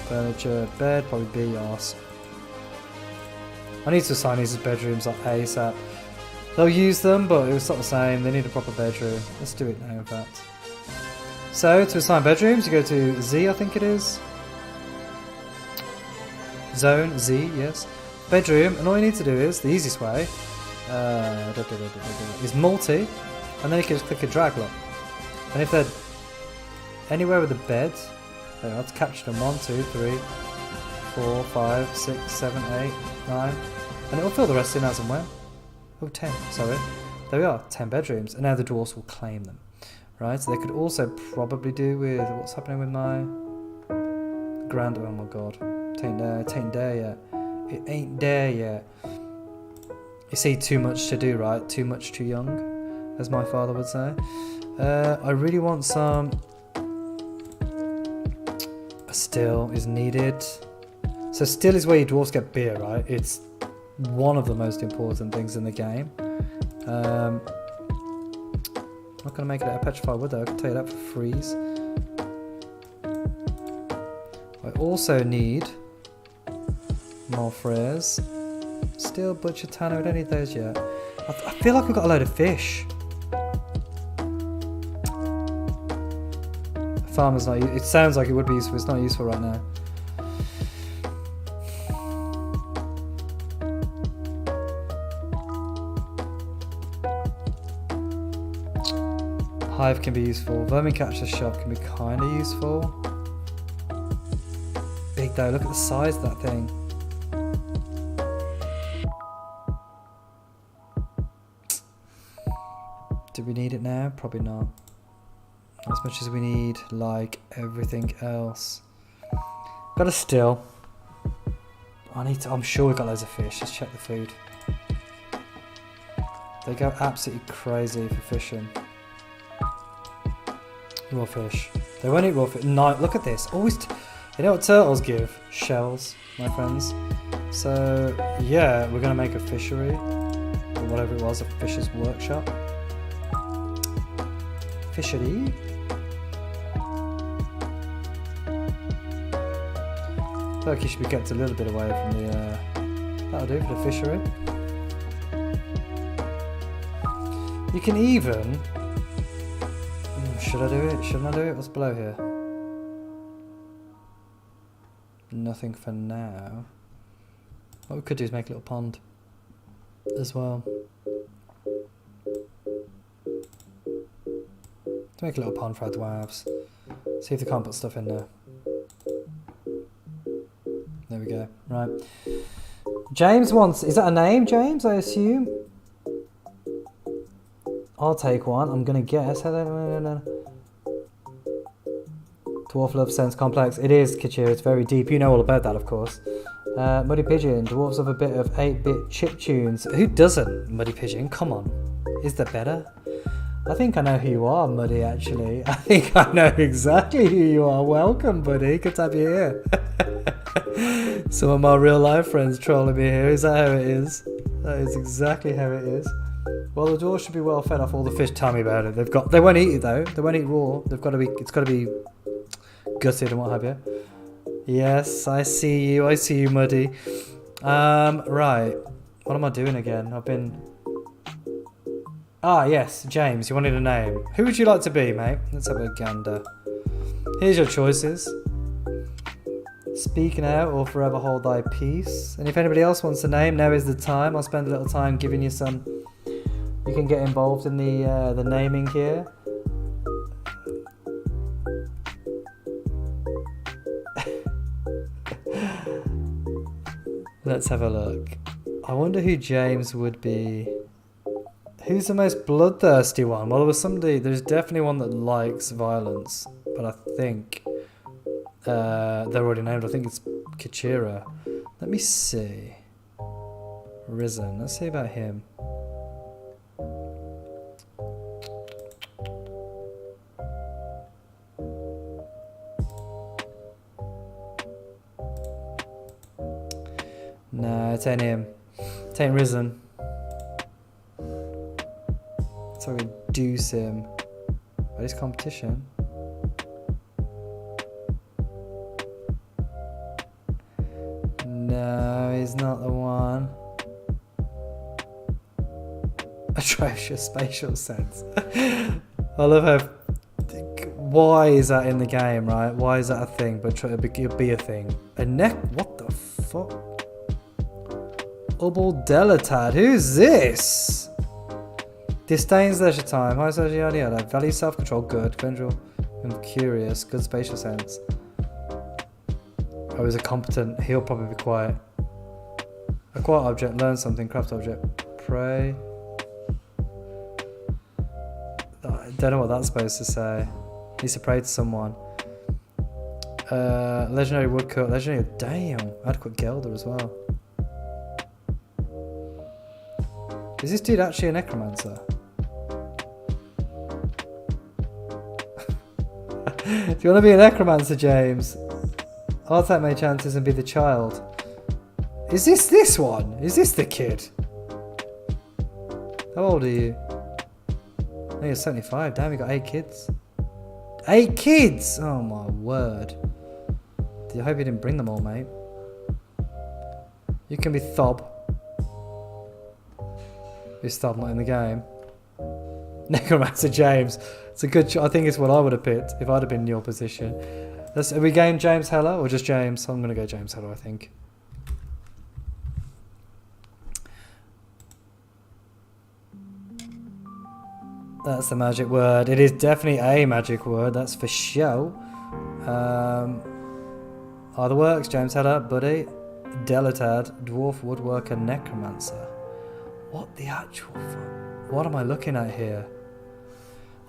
Furniture, bed, probably be arse. I need to assign these as bedrooms like ASAP. They'll use them, but it's not the same. They need a proper bedroom. Let's do it now, in fact. So, to assign bedrooms, you go to Z, I think it is. Zone, Z, yes. Bedroom, and all you need to do is, the easiest way, is multi, and then you can just click a drag lock. And if they're anywhere with a bed, that's captured in 1, 2, 3, 4, 5, 6, 7, 8, 9, and it will fill the rest in as and when. Oh, 10, sorry. There we are, 10 bedrooms, and now the dwarves will claim them. Right, so they could also probably do with, what's happening with my grand, oh my god, it ain't there yet. It ain't there yet. You see, too much to do, right? Too much too young, as my father would say. I really want some, a still is needed. So still is where your dwarves get beer, right? It's one of the most important things in the game. I'm not going to make it out of petrified wood though, I can tell you that for freeze. I also need more frares. Steel, butcher, tanner, we don't need those yet. I feel like we've got a load of fish. Farmer's not, it sounds like it would be useful, it's not useful right now. Hive can be useful. Vermin catcher shop can be kind of useful. Big though, look at the size of that thing. Do we need it now? Probably not. As much as we need, like everything else. Got a still. I'm sure we've got loads of fish. Let's check the food. They go absolutely crazy for fishing. Raw fish. They won't eat raw fish. No, look at this. Always, you know what turtles give? Shells, my friends. So yeah, we're gonna make a fishery or whatever it was, a fisher's workshop. Fishery. I feel like you should be kept a little bit away from the. That'll do for the fishery. You can even. Should I do it? Shouldn't I do it? What's below here? Nothing for now. What we could do is make a little pond as well. To make a little pond for our dwarves. See if they can't put stuff in there. There we go. Right. James wants... Is that a name, James, I assume? I'll take one. I'm going to guess. Dwarf love sounds complex. It is, Kachir. It's very deep. You know all about that, of course. Muddy Pigeon. Dwarves have a bit of 8-bit chip tunes. Who doesn't, Muddy Pigeon? Come on. Is there better? I think I know who you are, Muddy, actually. I think I know exactly who you are. Welcome, buddy. Good to have you here. Some of my real-life friends trolling me here. Is that how it is? That is exactly how it is. Well, the dwarves should be well fed off all the fish. Tell me about it. They won't eat it though. They won't eat raw. It's got to be gutted and what have you. Yes, I see you, Muddy. Right. What am I doing again? I've been. Ah, yes, James. You wanted a name. Who would you like to be, mate? Let's have a gander. Here's your choices. Speak now or forever hold thy peace. And if anybody else wants a name, now is the time. I'll spend a little time giving you some. You can get involved in the naming here. Let's have a look. I wonder who James would be. Who's the most bloodthirsty one? Well, there was somebody. There's definitely one that likes violence, but I think they're already named. I think it's Kachira. Let me see. Risen. Let's see about him. No, it ain't him. It ain't Risen. So we reduce him. But his competition. No, he's not the one. Atrocious spatial sense. I love how. Why is that in the game, right? Why is that a thing? But try to be a thing. A neck. What the fuck? Delatad. Who's this? Disdains leisure time. High social yada. Value self-control. Good. Control. I'm curious. Good spatial sense. Oh, he's a competent. He'll probably be quiet. Acquire object. Learn something. Craft object. Pray. I don't know what that's supposed to say. Needs to pray to someone. Legendary woodcut. Legendary. Damn. Adequate Gelder as well. Is this dude actually a necromancer? Do you want to be a necromancer, James? I'll take my chances and be the child. Is this one? Is this the kid? How old are you? Oh, you're 75. Damn, you got 8 kids. 8 kids! Oh my word. I hope you didn't bring them all, mate. You can be Thob. Is Thob not in the game? Necromancer James. It's a good I think it's what I would have picked if I'd have been in your position. Are we going James Heller or just James? I'm going to go James Heller, I think. That's the magic word. It is definitely a magic word, that's for sure. Other works, James Heller, Buddy, Delatad, Dwarf Woodworker, Necromancer. What the actual fuck? What am I looking at here?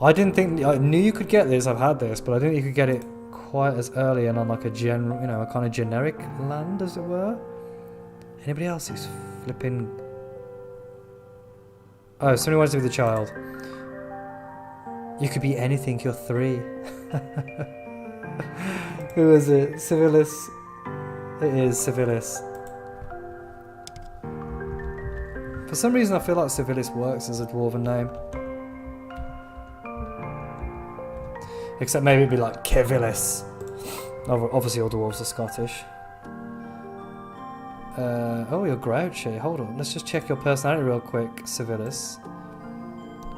I didn't think, I knew you could get this, I've had this, but I didn't think you could get it quite as early and on like a general, you know, a kind of generic land, as it were. Anybody else who's flipping... Oh, somebody wants to be the child. You could be anything, you're 3. Who is it? Civilis? It is Civilis. For some reason I feel like Civilis works as a dwarven name. Except maybe it'd be like Kevilis. Obviously all dwarves are Scottish. Oh, you're grouchy. Hold on, let's just check your personality real quick, Civilis.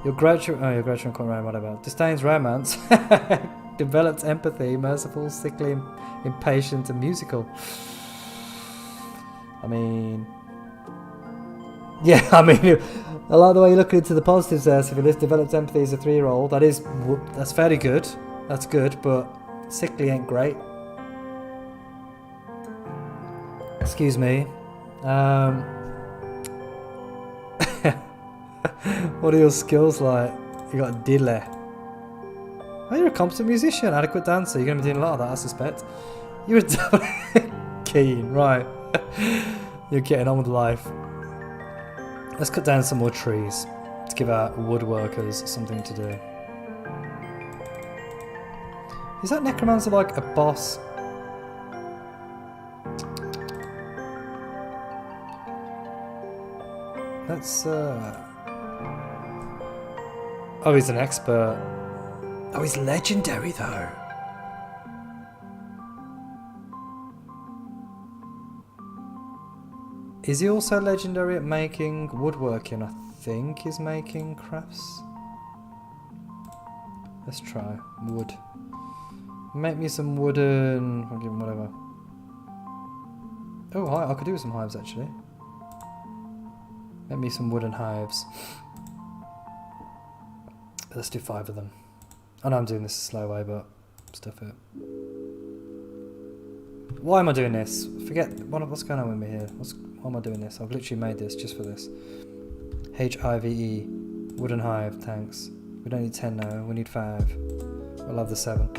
You're grouchy. Oh, you're grouchy and quite right, whatever. Disdains romance. Developed empathy, merciful, sickly, impatient, and musical. I mean... Yeah, I mean, I like the way you're looking into the positives there, Civilis. Developed empathy as a 3-year-old. That's fairly good. That's good, but sickly ain't great. Excuse me. What are your skills like? You got diddly. Oh, you're a competent musician, adequate dancer. You're going to be doing a lot of that, I suspect. You're keen, right. You're getting on with life. Let's cut down some more trees to give our woodworkers something to do. Is that necromancer like a boss? Let's Oh, he's an expert. Oh, he's legendary though. Is he also legendary at making woodworking? I think he's making crafts. Let's try wood. Make me some wooden... I'll give him whatever. Oh, I could do with some hives actually. Make me some wooden hives. Let's do 5 of them. I know I'm doing this a slow way, but stuff it. Why am I doing this? Forget what's going on with me here. Why am I doing this? I've literally made this just for this. HIVE. Wooden hive, thanks. We don't need 10 now, we need 5. We'll have the 7.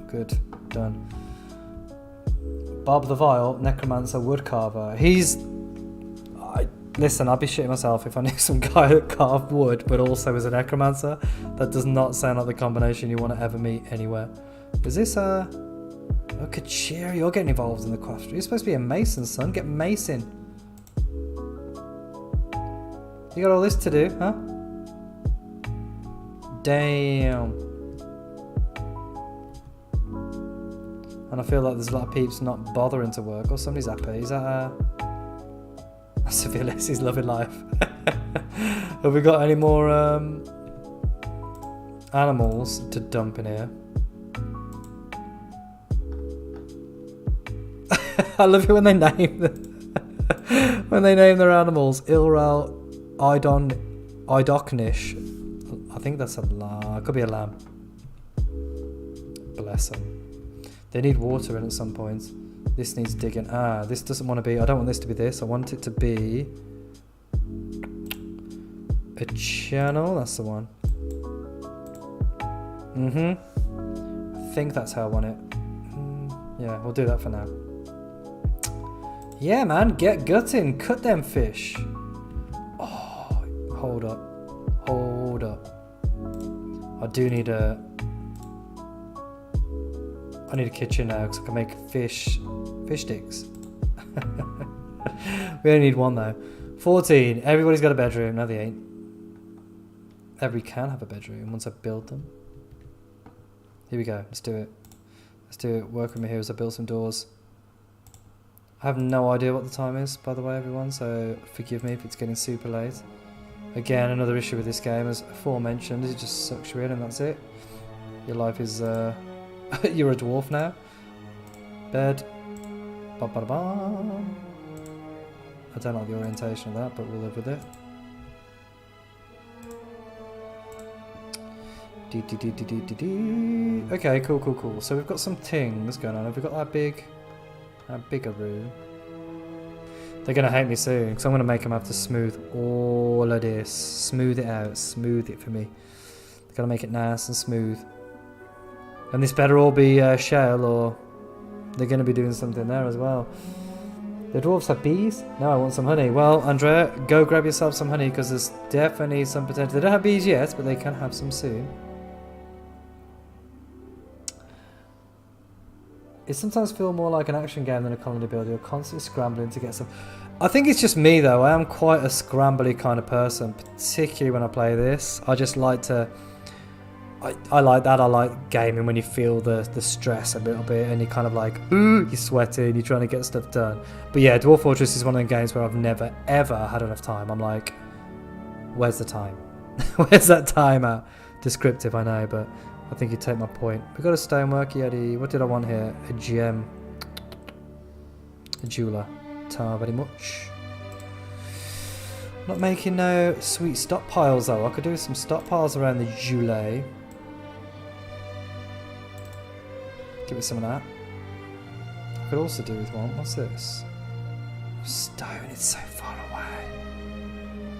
Good, done. Bob the Vile, Necromancer, Woodcarver. Listen, I'd be shitting myself if I knew some guy that carved wood, but also is a Necromancer. That does not sound like the combination you want to ever meet anywhere. Is this Oh, Kachiri, you're getting involved in the craft. You're supposed to be a mason, son. Get mason. You got all this to do, huh? Damn. And I feel like there's a lot of peeps not bothering to work. Or somebody's happy. Is that Civilis is loving life. Have we got any more animals to dump in here? I love it when they name their animals. Ilral, Idoknish. I think that's a lamb. It could be a lamb. Bless them. They need water in at some point. This needs digging. This doesn't want to be... I don't want this to be this. I want it to be... a channel. That's the one. I think that's how I want it. Yeah, we'll do that for now. Yeah, man. Get gutting. Cut them fish. Oh, hold up. Hold up. I do need a... I need a kitchen now because I can make fish sticks. We only need 1 though. 14. Everybody's got a bedroom. No, they ain't. Everybody can have a bedroom once I build them. Here we go. Let's do it. Let's do it. Work with me here as I build some doors. I have no idea what the time is, by the way, everyone, so forgive me if it's getting super late. Again, another issue with this game, as aforementioned, it just sucks you in and that's it. Your life is... You're a dwarf now. Bed. Ba-ba-da-ba. I don't like the orientation of that, but we'll live with it. Okay, cool. So we've got some things going on. Have we got that bigger room? They're going to hate me soon, because I'm going to make them have to smooth all of this. Smooth it out. Smooth it for me. They're going to make it nice and smooth. And this better all be shell, or they're going to be doing something there as well. The dwarves have bees? No, I want some honey. Well, Andrea, go grab yourself some honey, because there's definitely some potential. They don't have bees yet, but they can have some soon. It sometimes feels more like an action game than a colony builder. You're constantly scrambling to get some... I think it's just me, though. I am quite a scrambly kind of person, particularly when I play this. I just like to... I like that. I like gaming when you feel the stress a little bit and you're kind of like, ooh, you're sweating, you're trying to get stuff done. But yeah, Dwarf Fortress is one of the games where I've never, ever had enough time. I'm like, where's the time? Where's that time at? Descriptive, I know, but I think you take my point. We've got a stonework, yeti. What did I want here? A gem. A jeweler. Tar very much. Not making no sweet stockpiles though. I could do some stockpiles around the jeweler. Give it some of that. I could also do with one. What's this? Stone. It's so far away.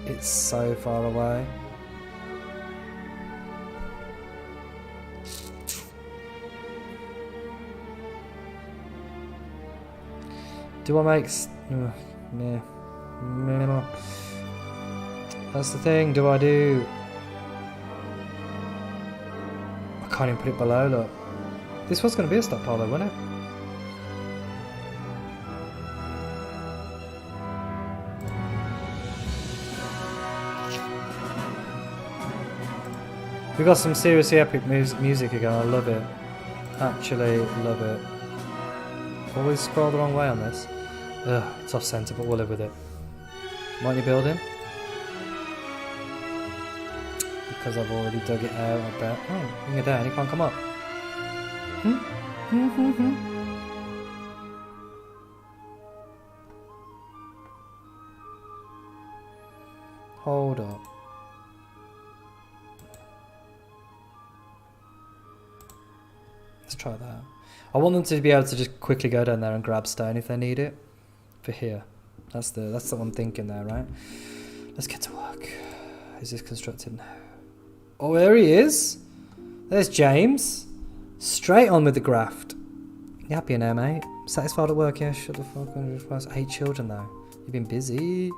It's so far away. Do I make... meh. That's the thing. Do I do... I can't even put it below, look. This was going to be a stockpile though, wasn't it? We've got some seriously epic music again. I love it. Actually love it. Always scroll the wrong way on this. Ugh, it's off centre, but we'll live with it. What are you building? Because I've already dug it out, I bet. Oh, bring it down, you can't come up. Hold up. Let's try that. I want them to be able to just quickly go down there and grab stone if they need it. For here. That's what I'm thinking there, right? Let's get to work. Is this constructed? No. Oh, there he is. There's James. Straight on with the graft. You happy in there, mate? Satisfied at work? Yeah, shut the fuck up. 8 children, though. You've been busy.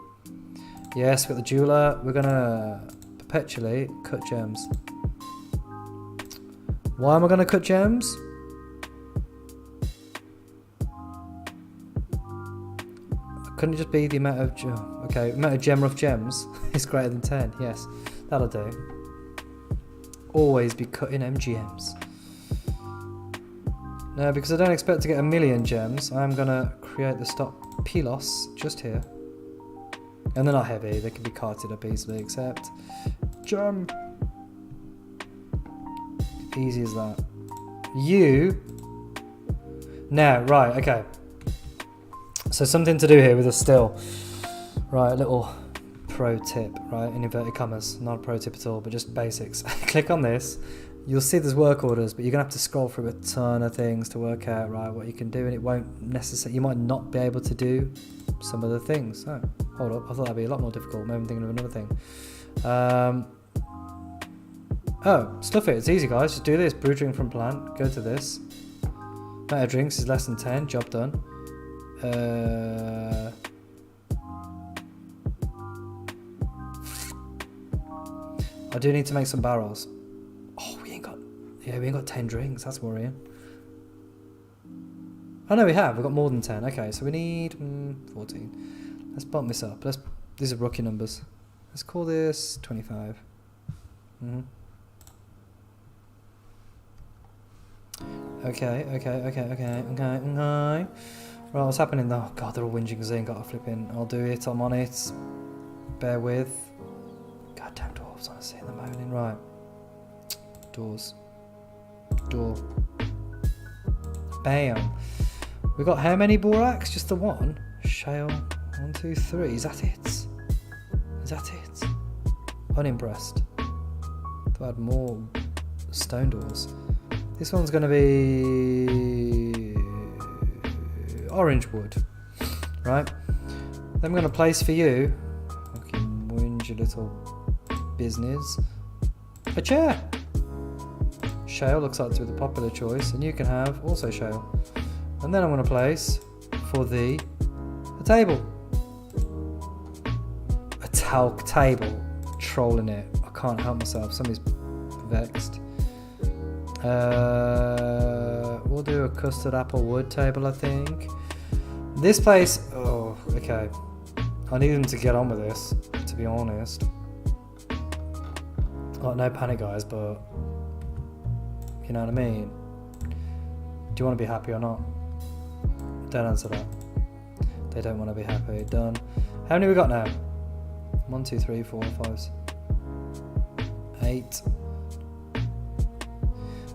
Yes, we've got the jeweler. We're going to perpetually cut gems. Why am I going to cut gems? Couldn't it just be the amount of... Okay, amount of gem rough gems is greater than 10. Yes, that'll do. Always be cutting MGMs. No, because I don't expect to get 1,000,000 gems, I'm going to create the stock pilos just here. And they're not heavy, they can be carted up easily, except... Gem! Easy as that. You... Now, right, okay. So something to do here with a still. Right, a little pro tip, right, in inverted commas. Not a pro tip at all, but just basics. Click on this. You'll see there's work orders, but you're going to have to scroll through a ton of things to work out, right, what you can do, and it won't necessarily... You might not be able to do some of the things. Oh, hold up. I thought that'd be a lot more difficult. Maybe I'm thinking of another thing. Oh, stuff it. It's easy, guys. Just do this. Brew drink from plant. Go to this. Amount of drinks is less than 10. Job done. I do need to make some barrels. Oh, we ain't got 10 drinks. That's worrying. Oh no, we have. We've got more than 10. Okay, so we need 14. Let's bump this up. These are rookie numbers. Let's call this 25. Okay. Right, what's happening? Oh god, they're all whinging because they ain't got a flipping. I'll do it. I'm on it. Bear with. Goddamn dwarves, honestly, in the moaning. Right. Doors. Door. Bam. We got how many borax? Just the one? Shale. 1, 2, 3. Is that it? Is that it? Unimpressed. Thought I had more stone doors. This one's going to be orange wood. Right. Then we're going to place for you. Fucking whinge your little business. A chair. Shale looks like to be the popular choice, and you can have also shale. And then I'm going to place for thee a table. A talc table. Trolling it. I can't help myself. Somebody's vexed. We'll do a custard apple wood table, I think. This place... Oh, okay. I need them to get on with this, to be honest. Like, no panic, guys, but... You know what I mean? Do you want to be happy or not? Don't answer that. They don't want to be happy. Done. How many we got now? 1, 2, 3, 4, 5, 8.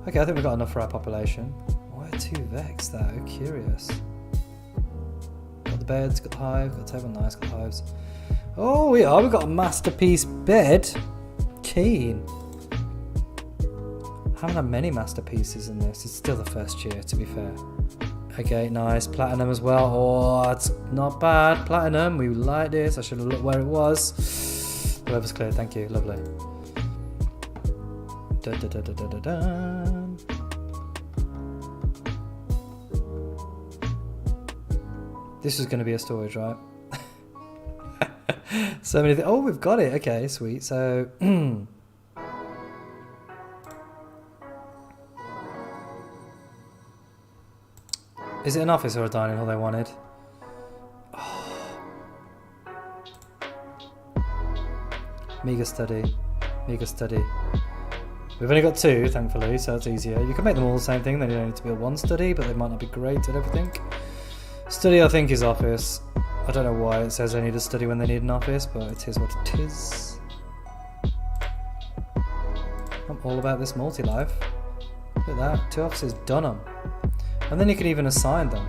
Okay, I think we've got enough for our population. Why are 2 vexed though? Curious. Got the beds, got the hive, got the table. Nice, got the hives. Oh, we are. We've got a masterpiece bed. Keen. Haven't had many masterpieces in this. It's still the first year, to be fair. Okay, nice. Platinum as well. Oh, it's not bad. Platinum. We like this. I should have looked where it was. The web was clear. Thank you. Lovely. This is going to be a storage, right? So many things. Oh, we've got it. Okay, sweet. So... Is it an office or a dining hall they wanted? Oh. Mega study. Mega study. We've only got 2, thankfully, so that's easier. You can make them all the same thing, then you don't need to be a 1 study, but they might not be great at everything. Study, I think, is office. I don't know why it says they need a study when they need an office, but it is what it is. I'm all about this multi-life. Look at that. 2 offices, done them. And then you can even assign them.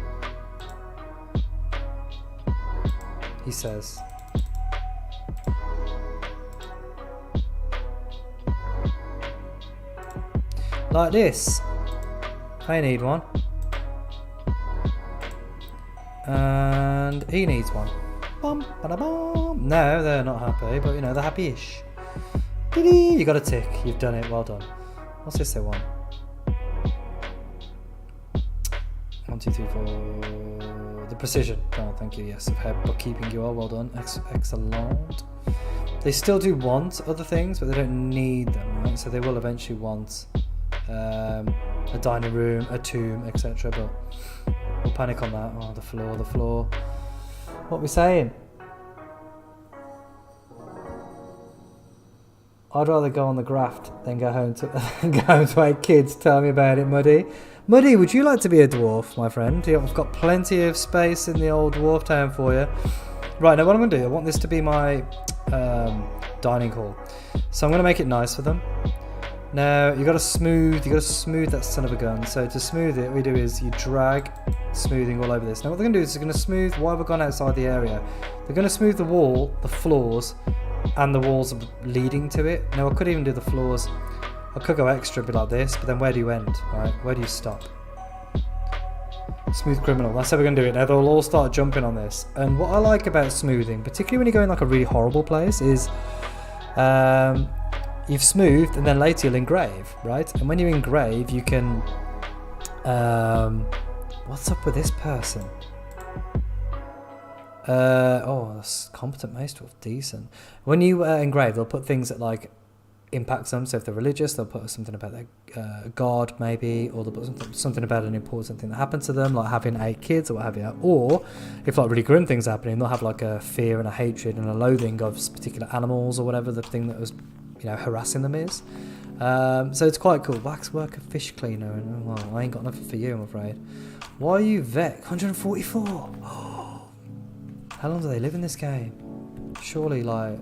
He says. Like this. I need one. And he needs one. Bum, ba-da-bum. No, they're not happy, but you know, they're happy-ish. You got a tick. You've done it. Well done. What's this they want? 1, 2, 3, 4. The precision. Oh, thank you. Yes, of how bookkeeping you are. Well done. Excellent. They still do want other things, but they don't need them, right? So they will eventually want a dining room, a tomb, etc. But we'll panic on that. Oh, the floor. What are we saying? I'd rather go on the graft than go home to 8 kids. Tell me about it, Muddy. Muddy, would you like to be a dwarf, my friend? I've got plenty of space in the old dwarf town for you. Right, now what I'm going to do, I want this to be my dining hall. So I'm going to make it nice for them. Now, you got to smooth that son of a gun. So to smooth it, what we do is you drag smoothing all over this. Now what they're going to do is they're going to smooth while we've gone outside the area. They're going to smooth the wall, the floors, and the walls leading to it. Now I could even do the floors. I could go extra, be like this, but then where do you end, right? Where do you stop? Smooth criminal. That's how we're going to do it. Now they'll all start jumping on this. And what I like about smoothing, particularly when you go in like a really horrible place, is you've smoothed and then later you'll engrave, right? And when you engrave, you can... what's up with this person? That's competent maester, decent. When you engrave, they'll put things that like impact them. So if they're religious, they'll put something about their god maybe, or they'll put something about an important thing that happened to them, like having 8 kids or what have you. Or if like really grim things are happening, they'll have like a fear and a hatred and a loathing of particular animals or whatever the thing that was, harassing them is. So it's quite cool. Waxworker, fish cleaner, and well, I ain't got nothing for you, I'm afraid. Why are you Vec? 144. How long do they live in this game? Surely, like,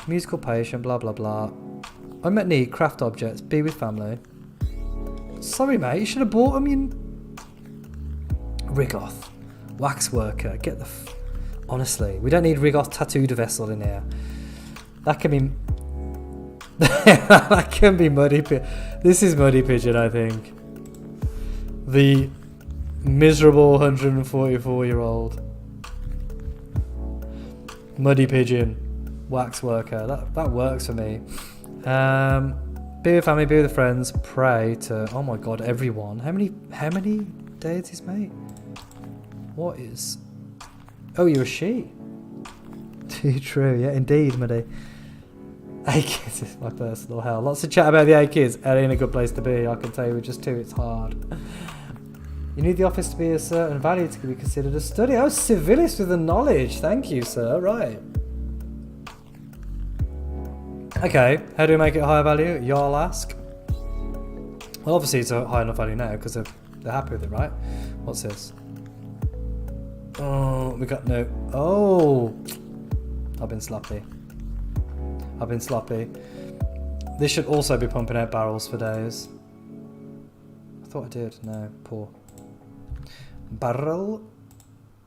musical patient, blah blah blah. Unmet need, craft objects, be with family. Sorry, mate, you should have bought them. Rigoth, waxworker, get the. Honestly, we don't need Rigoth tattooed vessel in here. That can be. That can be Muddy Pigeon. This is Muddy Pigeon, I think. The miserable 144-year-old. Muddy Pigeon, wax worker. That works for me. Be with family, be with friends, pray to. Oh my God, everyone. How many deities, mate? What is? Oh, you're a she. Too true. Yeah, indeed, Muddy. 8 kids is my personal hell. Lots of chat about the 8 kids. It ain't a good place to be. I can tell you, with just 2, it's hard. You need the office to be a certain value to be considered a study. Oh, civilist with the knowledge. Thank you, sir. Right. Okay, how do we make it higher value? Y'all ask. Well, obviously it's a high enough value now because they're happy with it, right? What's this? Oh, we got no... Oh! I've been sloppy. This should also be pumping out barrels for days. I thought I did. No, poor. Barrel?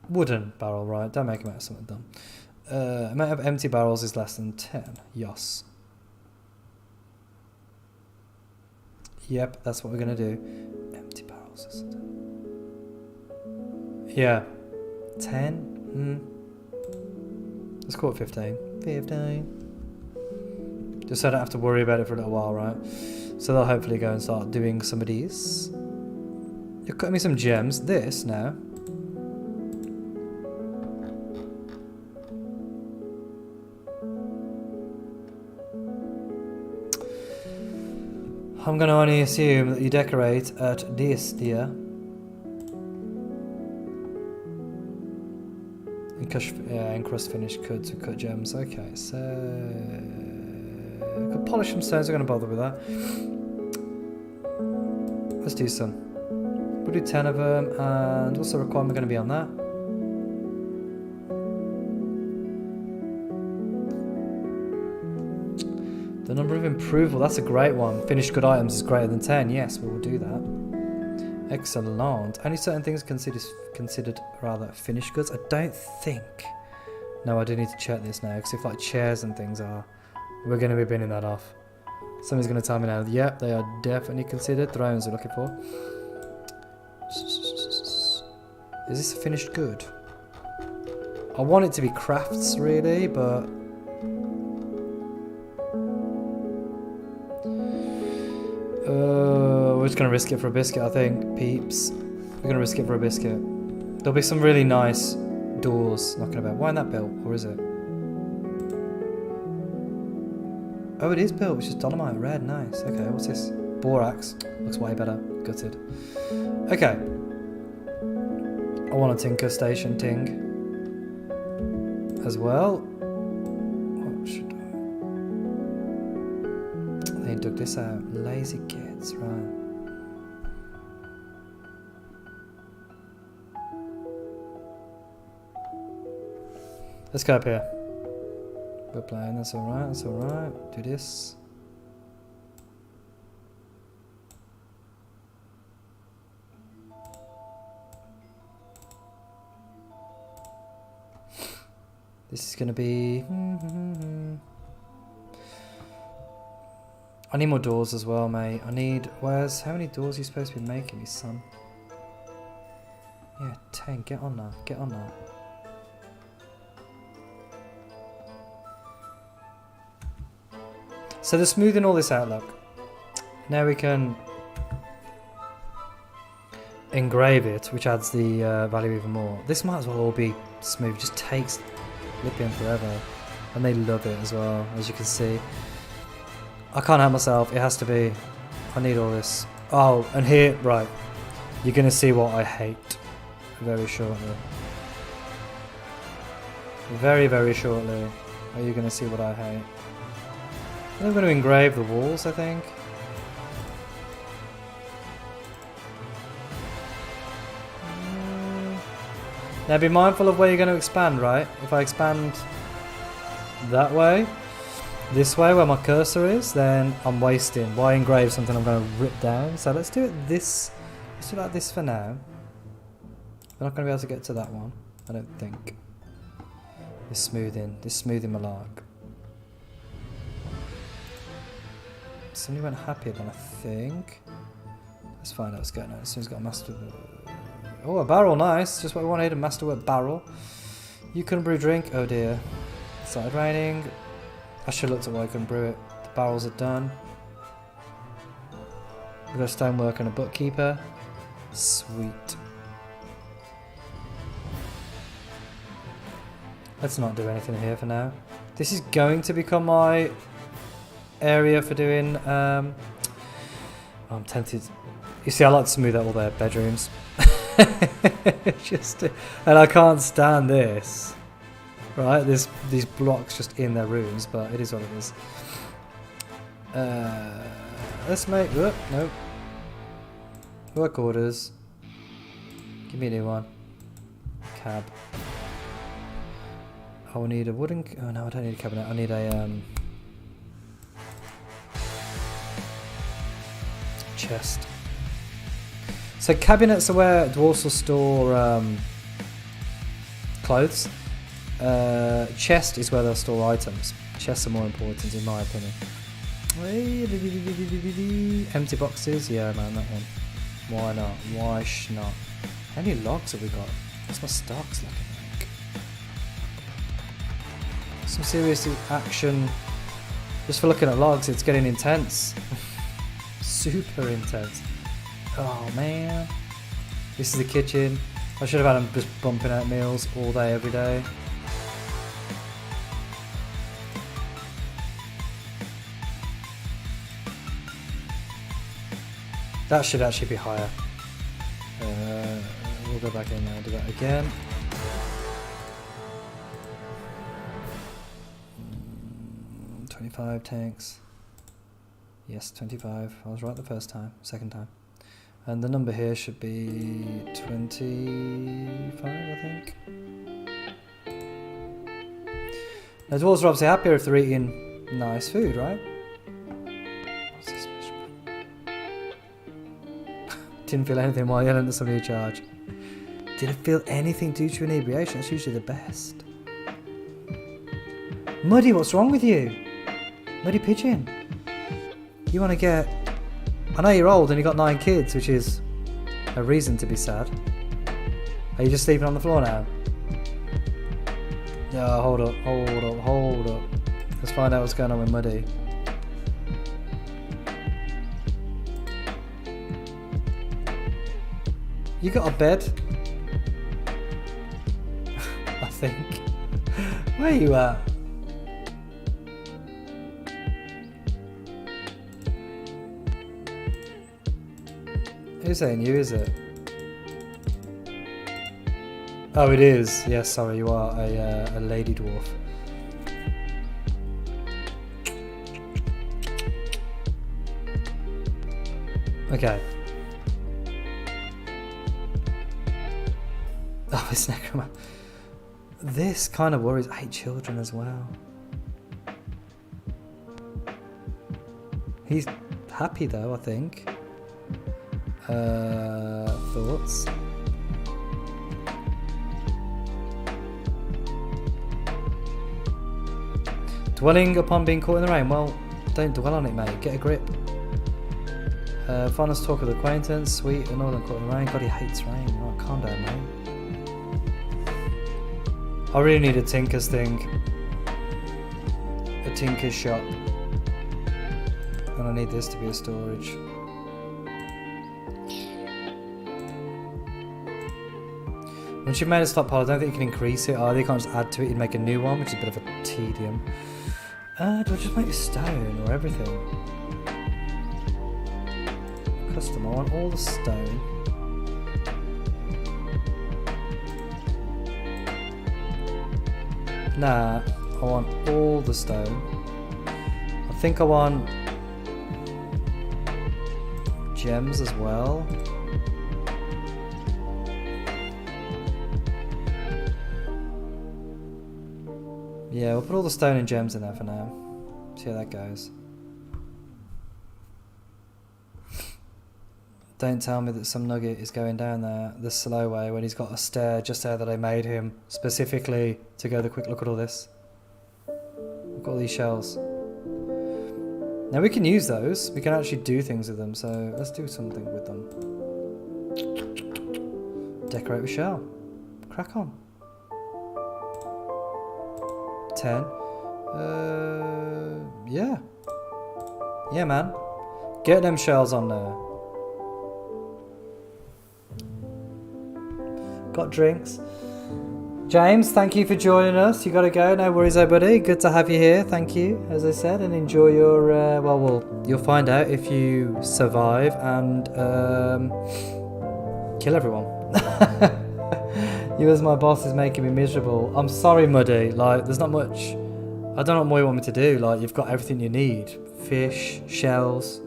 Wooden barrel, right? Don't make them out of something dumb. Amount of empty barrels is less than 10. Yes. Yep, that's what we're going to do. Empty barrels, isn't it? Yeah. 10? Let's call it 15. 15. Just so I don't have to worry about it for a little while, right? So they'll hopefully go and start doing some of these. You're cutting me some gems. This now. I'm going to only assume that you decorate at this, dear. Encrust finish cuts with cut gems. Okay, so... could polish some stones, I'm going to bother with that. Let's do some. We'll do 10 of them, and what's the requirement going to be on that? The number of improval, that's a great one. Finished good items is greater than 10. Yes, we will do that. Excellent. Only certain things considered rather finished goods. I don't think. No, I do need to check this now, because if like chairs and things are, we're going to be binning that off. Somebody's going to tell me now. Yep, they are definitely considered thrones we're looking for. Is this a finished good? I want it to be crafts, really, but... we're just going to risk it for a biscuit, I think. Peeps. We're going to risk it for a biscuit. There'll be some really nice doors knocking about. Why isn't that built? Or is it? Oh, it is built. It's just dolomite red. Nice. Okay, what's this? Borax. Looks way better. Gutted. Okay. I want a tinker station ting as well. What should I... They dug this out. Lazy kids, right. Let's go up here. We're playing, that's alright, that's alright. Do this. This is gonna be... I need more doors as well, mate. I need... Where's... How many doors are you supposed to be making me, son? Yeah, 10. Get on that. Get on that. So they're smoothing all this out, look. Now we can engrave it, which adds the value even more. This might as well all be smooth. It just takes Lipian forever. And they love it as well, as you can see. I can't help myself. It has to be. I need all this. Oh, and here, right. You're going to see what I hate very shortly. Very, very shortly are you going to see what I hate. I'm going to engrave the walls, I think. Now be mindful of where you're going to expand, right? If I expand that way, this way where my cursor is, then I'm wasting. Why engrave something I'm going to rip down? So let's do it this. Let's do it like this for now. We're not going to be able to get to that one, I don't think. This smoothing malark. Somebody went happier than I think. Let's find out what's going on. Someone's got a master. Oh, a barrel, nice. Just what we wanted, a masterwork barrel. You couldn't brew drink. Oh dear. It started raining. I should have looked at why I couldn't brew it. The barrels are done. We've got a stonework and a bookkeeper. Sweet. Let's not do anything here for now. This is going to become my area for doing I'm tempted. You see, I like to smooth out all their bedrooms. And I can't stand this. Right, these blocks just in their rooms, but it is what it is. Let's make no work orders. Give me a new one. Cab. I will need a wooden. Oh no, I don't need a cabinet. I need a chest. So cabinets are where dwarves will store clothes. Chest is where they'll store items. Chests are more important in my opinion. Empty boxes, yeah man, that one. Why not? Why not? How many logs have we got? What's my stocks looking like? Some serious action. Just for looking at logs, it's getting intense. Super intense. Oh man. This is the kitchen. I should have had them just bumping out meals all day, every day. That should actually be higher. We'll go back in now and do that again. Mm, 25 tanks. Yes, 25. I was right the first time, second time. And the number here should be 25, I think. Now, dwarves are obviously happier if they're eating nice food, right? What's this? Didn't feel anything while yelling at somebody in charge. Did it feel anything due to inebriation? That's usually the best. Muddy, what's wrong with you? Muddy pigeon. You want to get... I know you're old and you got 9 kids, which is a reason to be sad. Are you just sleeping on the floor now? Yeah, hold up. Let's find out what's going on with Muddy. You got a bed? I think. Where you at? Who's saying you, is it? Oh, it is. Yes, sorry, you are a lady dwarf. Okay. Oh, it's Necro-what. This kind of worries 8 children as well. He's happy though, I think. Thoughts? Dwelling upon being caught in the rain. Well, don't dwell on it, mate. Get a grip. Fondness talk of the acquaintance. Sweet and northern caught in the rain. God, he hates rain. Oh, calm down, mate. I really need a tinker's thing. A tinker's shop. And I need this to be a storage. Once you've made a stockpile, I don't think you can increase it either. You can't just add to it, you'd make a new one, which is a bit of a tedium. Do I just make stone or everything? Custom, I want all the stone. Nah, I want all the stone. I think I want gems as well. Yeah, we'll put all the stone and gems in there for now. See how that goes. Don't tell me that some nugget is going down there the slow way when he's got a stair just there that I made him specifically to go the quick look at all this. Look at all these shells. Now we can use those. We can actually do things with them, so let's do something with them. Decorate with shell. Crack on. 10. Yeah. Yeah, man. Get them shells on there. Got drinks. James, thank you for joining us. You gotta go. No worries, everybody. Good to have you here. Thank you, as I said, and enjoy your. You'll find out if you survive and kill everyone. You as my boss is making me miserable. I'm sorry, Muddy. Like, there's not much. I don't know what more you want me to do. Like, you've got everything you need: fish, shells,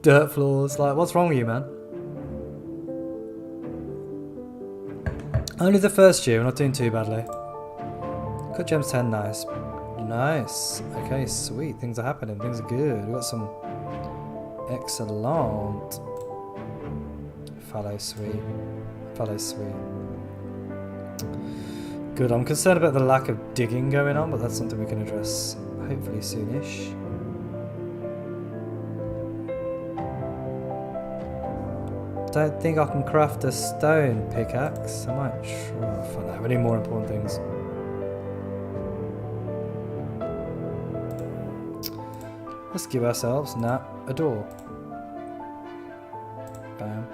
dirt floors. Like, what's wrong with you, man? Only the first year. We're not doing too badly. Cut gems 10. Nice. Nice. Okay, sweet. Things are happening. Things are good. We've got some excellent. Fallow sweet. Fallow sweet. Good. I'm concerned about the lack of digging going on, but that's something we can address hopefully soonish. Don't think I can craft a stone pickaxe. I might try for now. We need more important things. Let's give ourselves a door. Bam.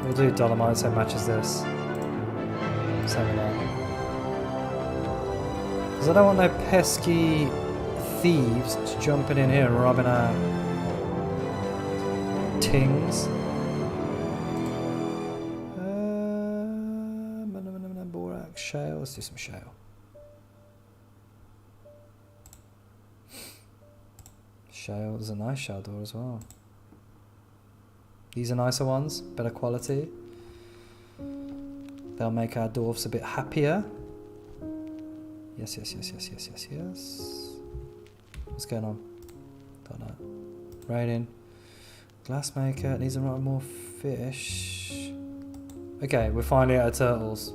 We'll do dolomite so it matches this. Same with that. Because I don't want no pesky thieves jumping in here and robbing our tings. Borax, shale. Let's do some shale. Shale. There's a nice shale door as well. These are nicer ones, better quality. They'll make our dwarfs a bit happier. Yes, yes, yes, yes, yes, yes, yes. What's going on? Don't know. Raining. Glassmaker needs a lot more fish. Okay, we're finally out of turtles.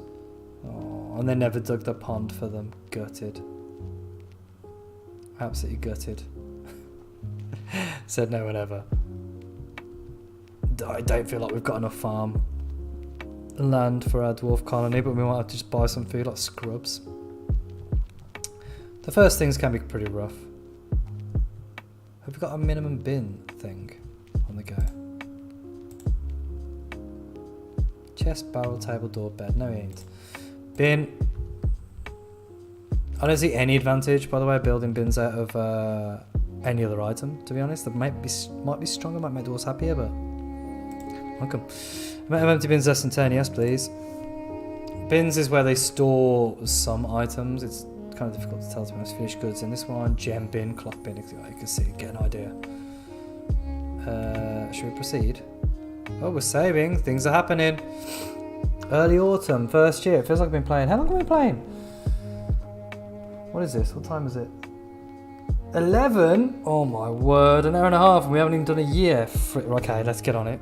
Oh, and they never dug the pond for them. Gutted. Absolutely gutted. Said no one ever. I don't feel like we've got enough farm land for our dwarf colony, but we might have to just buy some food like scrubs. The first things can be pretty rough. Have we got a minimum bin thing on the go? Chest, barrel, table, door, bed. No, he ain't. Bin. I don't see any advantage, by the way, building bins out of any other item, to be honest. That might be stronger, might make dwarves happier, but welcome. Amount of empty bins less than 10, yes please. Bins is where they store some items. It's kind of difficult to tell to be honest. Finished goods in this one. Gem bin, clock bin, you can see, get an idea. Should we proceed? Oh, we're saving. Things are happening. Early autumn, first year. It feels like I've been playing. How long have we been playing? What is this? What time is it? 11? Oh my word, an hour and a half and we haven't even done a year. Okay, let's get on it.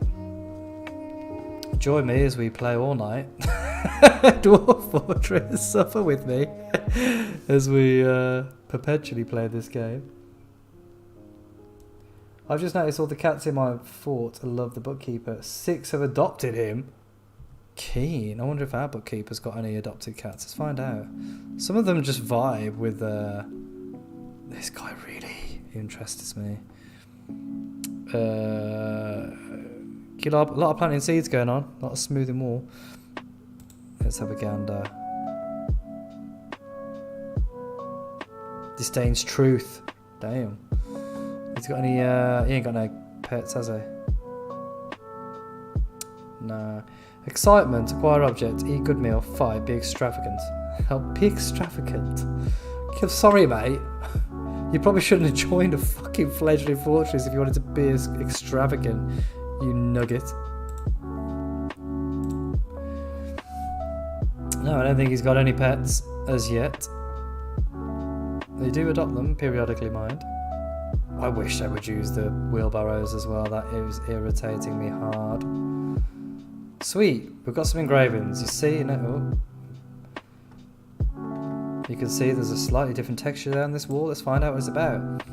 Join me as we play all night. Dwarf Fortress, suffer with me as we perpetually play this game. I've just noticed all the cats in my fort love the bookkeeper. 6 have adopted him. Keen. I wonder if our bookkeeper's got any adopted cats. Let's find out. Some of them just vibe with this guy really interests me. A lot of planting seeds going on. A lot of smoothing wall. Let's have a gander. Disdains truth. Damn. He's got any he ain't got no pets, has he? No. Excitement, acquire object, eat good meal, fight, be extravagant. Help, be extravagant. Sorry, mate. You probably shouldn't have joined a fucking fledgling fortress if you wanted to be as extravagant, you nugget. No, I don't think he's got any pets as yet. They do adopt them periodically, mind. I wish they would use the wheelbarrows as well. That is irritating me hard. Sweet, we've got some engravings. You see, you can see there's a slightly different texture there on this wall. Let's find out what it's about.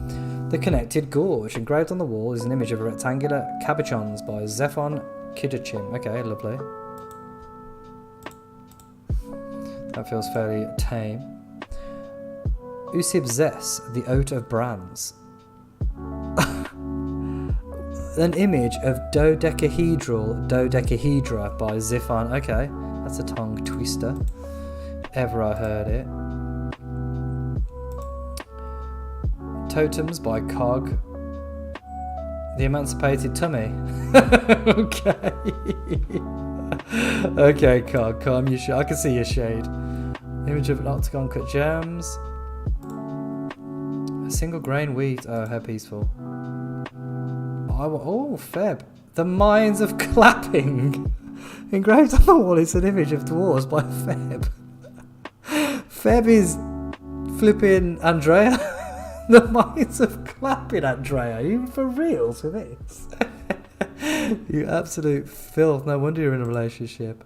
The Connected Gorge. Engraved on the wall is an image of a rectangular cabochons by Zephon Kidachin. Okay, lovely. That feels fairly tame. Usib Zes, the Oat of Brands. An image of dodecahedra by Ziphon. Okay, that's a tongue twister. Ever I heard it. Totems by Cog. The Emancipated Tummy. Okay. Okay, Cog, calm your shade. I can see your shade. Image of an octagon cut gems. A single grain wheat. Oh, how peaceful. Oh, Feb. The Mines of Clapping. Engraved on the wall is an image of dwarves by Feb. Feb is flipping Andrea. The Mines of Clapping, Andrea. Are you for reals with this? You absolute filth. No wonder you're in a relationship.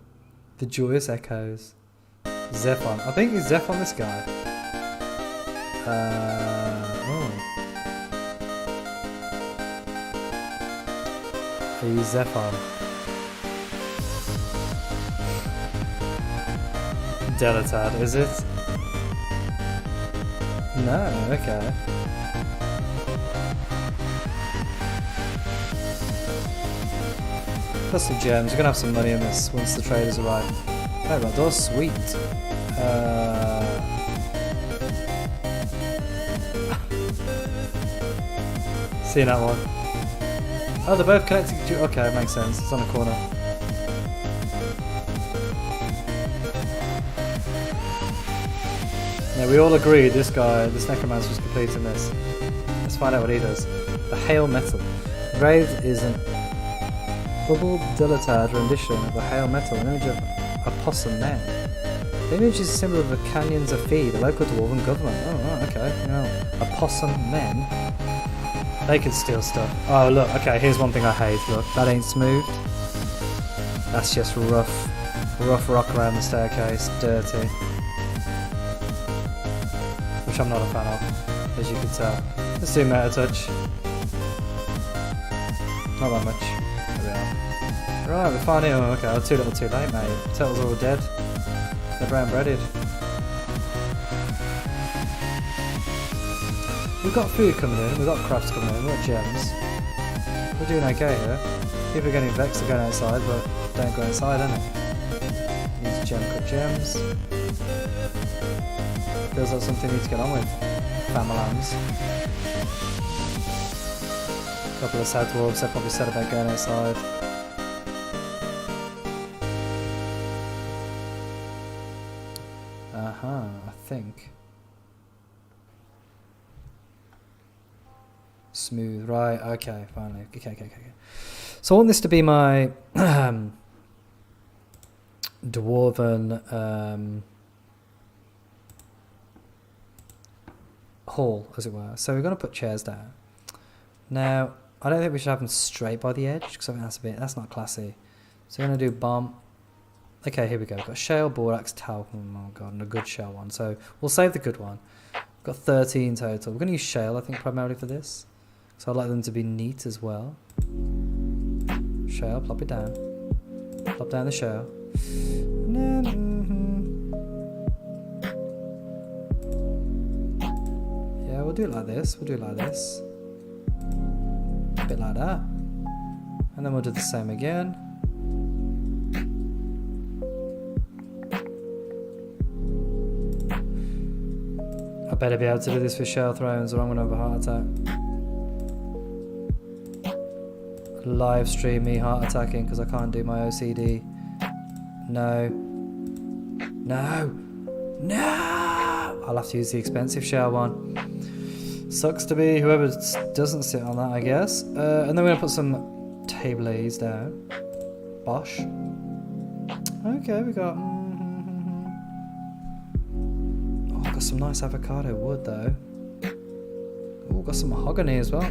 The Joyous Echoes. Zephon. I think it's Zephon, this guy. He's Zephon. Delatad, is it? No, okay. Plus some gems, we're gonna have some money in this once the traders arrive. Oh, that door's sweet. Seeing that one. Oh, they're both connected to... Okay, it makes sense. It's on a corner. Now, we all agree this guy, this necromancer, is completing this. Let's find out what he does. The Hail Metal. Engraved is an bubble dilatad rendition of the Hail Metal, an image of opossum men. The image is a symbol of the canyons of Fee, the local dwarven government. Oh, right, okay. Yeah. Opossum men. They can steal stuff. Oh, look. Okay, here's one thing I hate. Look, that ain't smooth. That's just rough. Rough rock around the staircase. Dirty. Which I'm not a fan of. as you can tell. Let's zoom out a touch. Not that much. There we are. Right, we're finally. Oh, okay, I'm too little too late, mate. Turtles are all dead. They're brown breaded. We've got food coming in, we've got crafts coming in, we've got gems. We're doing okay here. People are getting vexed to going outside, but don't go outside, innit? Use gem cut gems. Feels like something you need to get on with. Famalams. A couple of South Dwarves have probably said about going outside. I think. Smooth, right, okay, finally. Okay. So I want this to be my dwarven hall, as it were. So we're going to put chairs down. Now, I don't think we should have them straight by the edge, because I think that's not classy. So we're going to do bomb. Okay, here we go. We've got shale, borax, talc. Oh god, and a good shale one. So we'll save the good one. We've got 13 total. We're going to use shale, I think, primarily for this. So I'd like them to be neat as well. Shale, plop it down. Plop down the shale. Yeah, we'll do it like this. A bit like that. And then we'll do the same again. I better be able to do this with shale thrones or I'm going to have a heart attack. Live stream me heart attacking because I can't do my OCD. No. I'll have to use the expensive shale one. Sucks to be whoever doesn't sit on that, I guess. And then we're going to put some table A's down. Bosh. Okay, we got... Oh, got some nice avocado wood though. Oh, got some mahogany as well.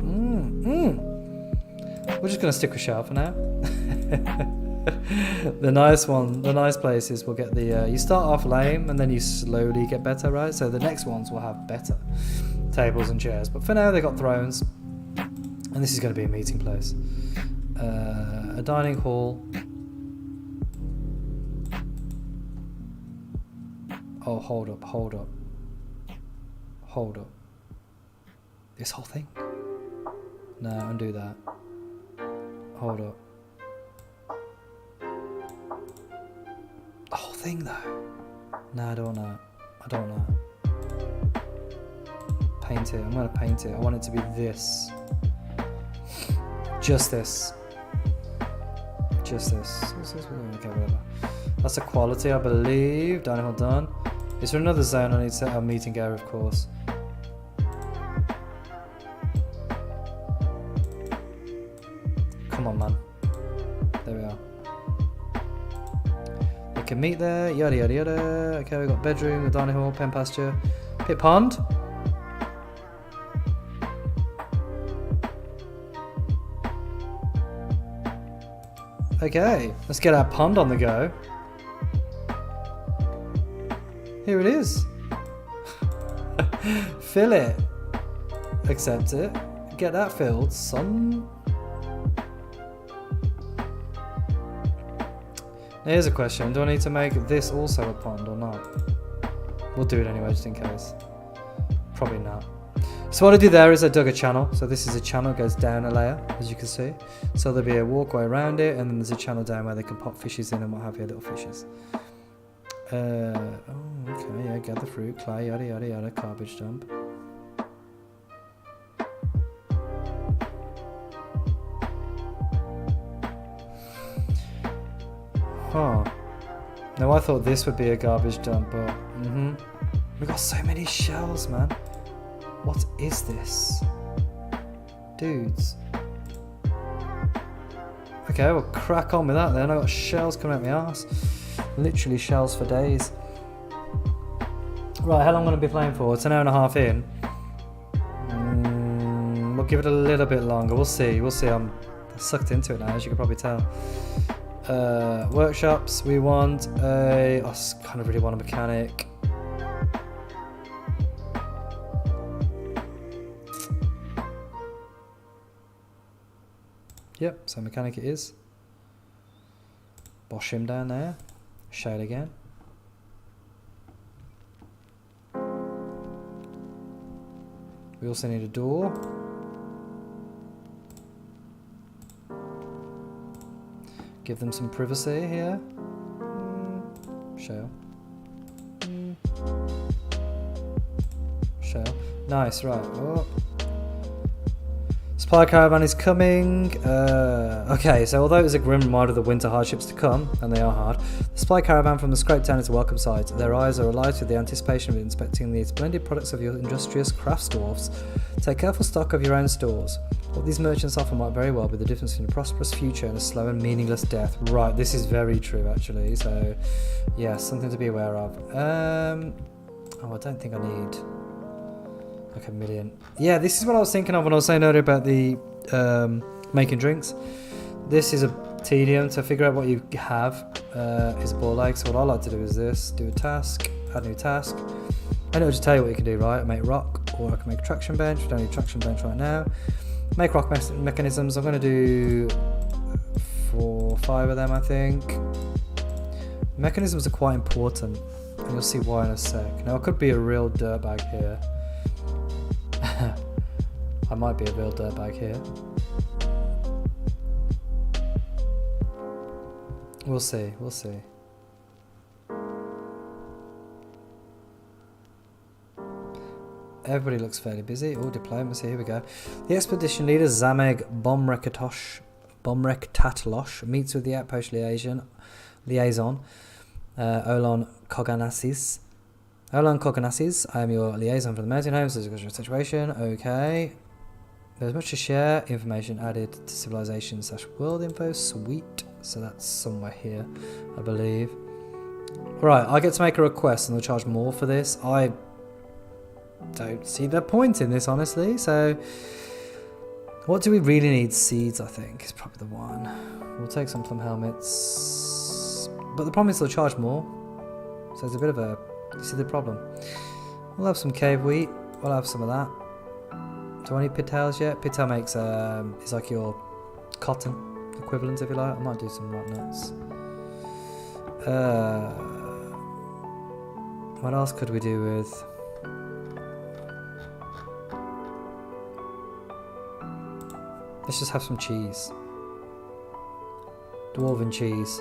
We're just going to stick with shale for now. The nice places will get the... you start off lame and then you slowly get better, right? So the next ones will have better tables and chairs. But for now, they got thrones. And this is going to be a meeting place. A dining hall. Oh, hold up. This whole thing? No, undo that. Hold up. The whole thing though? No, I don't want that. Paint it. I'm going to paint it. I want it to be this. Just this. Okay, whatever. That's a quality, I believe. Dining hall done. Is there another zone I need to set our meeting area, of course? Come on, man. There we are. We can meet there. Yada yada yada. Okay, we got bedroom, the dining hall, pen pasture, pit pond. Okay, let's get our pond on the go. Here it is. Fill it. Accept it. Get that filled, son. Now here's a question. Do I need to make this also a pond or not? We'll do it anyway, just in case. Probably not. So what I did there is I dug a channel. So this is a channel, it goes down a layer, as you can see. So there'll be a walkway around it, and then there's a channel down where they can pop fishes in and what have you, little fishes. Okay, yeah, gather fruit, clay, yada yada yada, garbage dump. Huh. Now I thought this would be a garbage dump, but we got so many shells, man. What is this? Dudes. Okay, we'll crack on with that then. I got shells coming out my arse. Literally shells for days. Right, how long am I going to be playing for? It's an hour and a half in. We'll give it a little bit longer. We'll see. I'm sucked into it now, as you can probably tell. Workshops. We want a... I kind of really want a mechanic. Yep, so mechanic it is. Bosh him down there. Shale again. We also need a door. Give them some privacy here. Shale. Shale. Nice, right. Oh. Supply caravan is coming. Okay, so although it was a grim reminder of the winter hardships to come, and they are hard, the supply caravan from the Scrape Town is a welcome sight. Their eyes are alight with the anticipation of inspecting the splendid products of your industrious crafts dwarfs. Take careful stock of your own stores. What these merchants offer might very well be the difference between a prosperous future and a slow and meaningless death. Right, this is very true actually, so yeah, something to be aware of. Oh, I don't think I need like 1 million. Yeah, this is what I was thinking of when I was saying earlier about the making drinks. This is a tedium to figure out what you have is a ball ache. So what I like to do is this: do a task, add new task, and it'll just tell you what you can do. Right, make rock, or I can make a traction bench. We don't need a traction bench right now. Make rock mechanisms. I'm going to do 4 or 5 of them, I think. Mechanisms are quite important, and you'll see why in a sec. Now, I could be a real dirtbag here. I might be a real dirtbag here. We'll see, we'll see. Everybody looks fairly busy. Oh, diplomacy, here we go. The expedition leader, Zameg Bomrektatlosh, meets with the outpost liaison, Olon Koganassis. Olon Koganassis, I am your liaison for the mountain homes. There's a good situation. Okay. There's much to share. Information added to civilization / world info. Sweet. So that's somewhere here, I believe. Right, I get to make a request and they'll charge more for this. I don't see the point in this, honestly. So, what do we really need? Seeds, I think, is probably the one. We'll take some plum helmets. But the problem is they'll charge more. So it's a bit of a... You see the problem? We'll have some cave wheat. We'll have some of that. Do I need pigtails yet? Pigtail makes is like your cotton equivalent, if you like. I might do some rock nuts. What else could we do with? Let's just have some cheese. Dwarven cheese.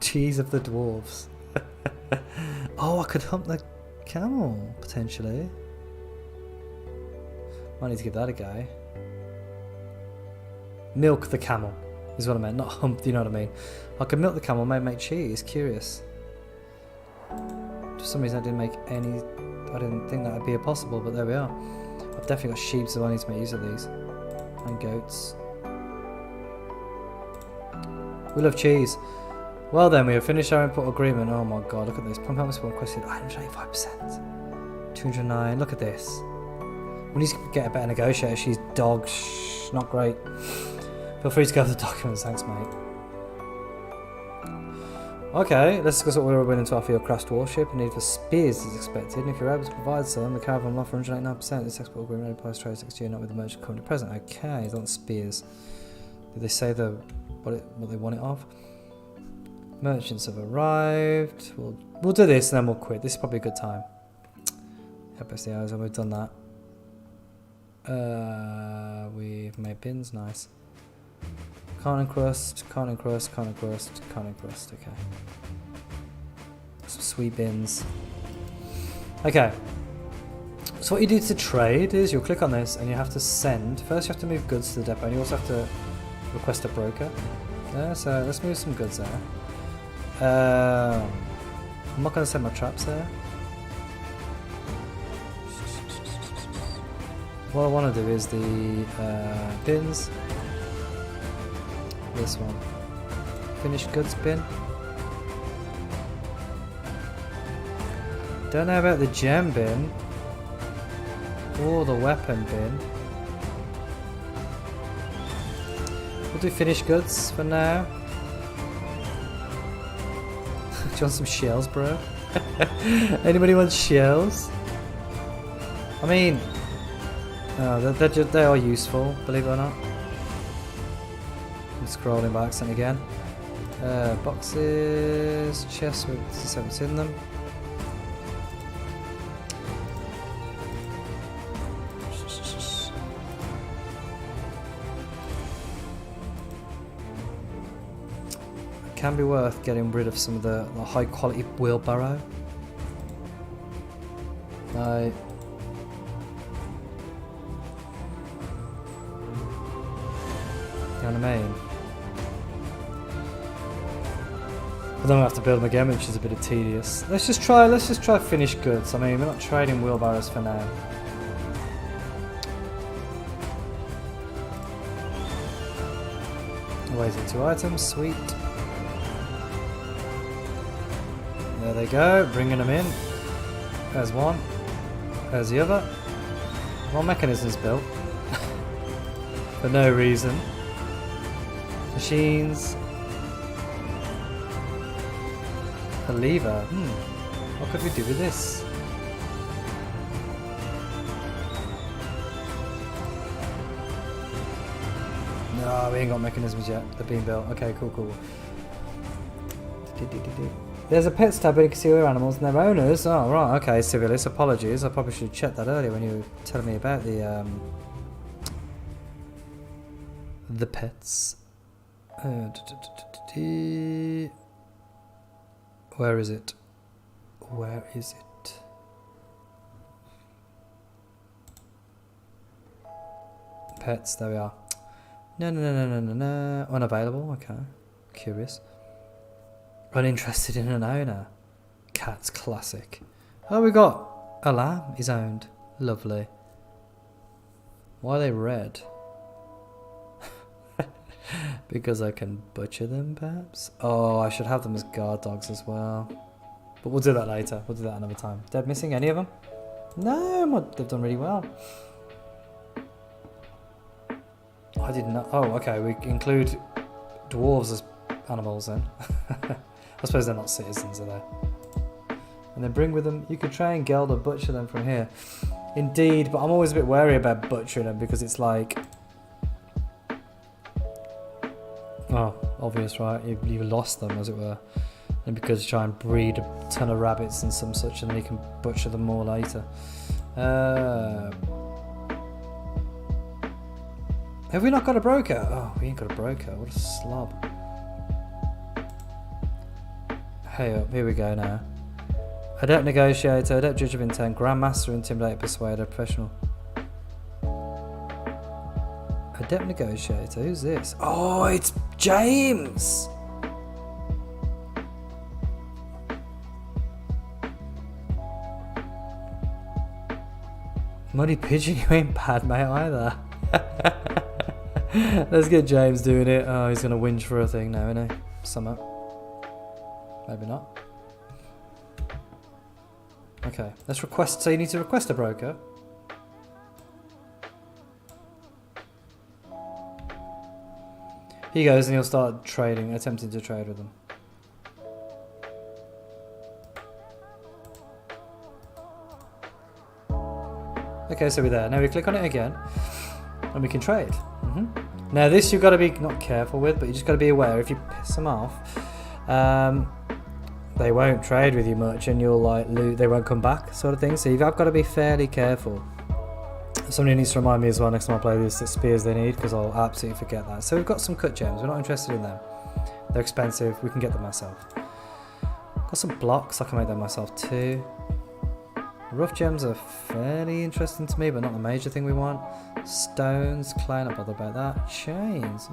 Cheese of the dwarves. Oh, I could hump the camel, potentially. Might need to give that a go. Milk the camel is what I meant, not hump, you know what I mean. I could milk the camel, maybe make cheese, curious. For some reason I didn't think that would be possible, but there we are. I've definitely got sheep, so I need to make use of these. And goats. We love cheese. Well then, we have finished our import agreement. Oh my god, look at this. Plum helmets were requested 185%. 209, look at this. We need to get a better negotiator. She's dog not great. Feel free to go over the documents, thanks mate. Okay, let's discuss what we were willing to offer your crashed warship. A need for spears is expected, and if you're able to provide some, the caravan will offer 189%. This export agreement only applies trade next year, not with the merchant company present. Okay, they want spears. Did they say what they want it of? Merchants have arrived. We'll do this and then we'll quit. This is probably a good time. Help us the hours when we've done that. We've made bins, nice. Can't encrust. Okay. Some sweet bins. Okay. So what you do to trade is you'll click on this and you have to send. First you have to move goods to the depot and you also have to request a broker. Yeah, so let's move some goods there. I'm not going to send my traps there. What I want to do is the bins. This one. Finished goods bin. Don't know about the gem bin. Or the weapon bin. We'll do finished goods for now. Do you want some shells, bro? Anybody want shells? I mean, they are useful, believe it or not. scrolling by accident again. Boxes, chests with what's in them. Can be worth getting rid of some of the high quality wheelbarrow. No. You know what I mean? But then we have to build them again, which is a bit of tedious. Let's just try finished goods. I mean, we're not trading wheelbarrows for now. Waiting 2 items, sweet. There they go, bringing them in. There's one. There's the other. One mechanism's built. For no reason. Machines. A lever. What could we do with this? No, we ain't got mechanisms yet. They're being built. Okay, cool. There's a pets tab where you can see other animals and their owners. Oh, right. Okay, Civilis. Apologies. I probably should have checked that earlier when you were telling me about the pets. Where is it? Where is it? Pets, there we are. No. Unavailable, okay. Curious. Uninterested in an owner. Cat's classic. Oh, we got a lamb is owned. Lovely. Why are they red? Because I can butcher them, perhaps? Oh, I should have them as guard dogs as well. But we'll do that later. We'll do that another time. Dead missing? Any of them? No, they've done really well. I didn't know. Oh, okay. We include dwarves as animals then. I suppose they're not citizens, are they? And then bring with them. You could try and geld or butcher them from here. Indeed, but I'm always a bit wary about butchering them because it's like... Oh, obvious, right? You've lost them, as it were. And because you try and breed a ton of rabbits and some such, and then you can butcher them more later. Have we not got a broker? Oh, we ain't got a broker. What a slob. Hey up, here we go now. Adept negotiator, adept judge of intent, grandmaster, intimidator, persuader, professional. Adept negotiator, who's this? Oh, it's James! Muddy Pigeon, you ain't bad, mate, either. Let's get James doing it. Oh, he's going to whinge for a thing now, isn't he? Summer. Maybe not. Okay, let's request. So you need to request a broker. He goes and he'll start trading, attempting to trade with them. Okay, so we're there. Now we click on it again, and we can trade. Now this you've got to be not careful with, but you just got to be aware. If you piss them off, they won't trade with you much, and you'll like lose. They won't come back, sort of thing. So you've got to be fairly careful. Somebody needs to remind me as well next time I play this that spears they need, because I'll absolutely forget that. So we've got some cut gems. We're not interested in them. They're expensive. We can get them myself. Got some blocks. I can make them myself too. Rough gems are fairly interesting to me, but not the major thing we want. Stones, clay, not bothered about that. Chains.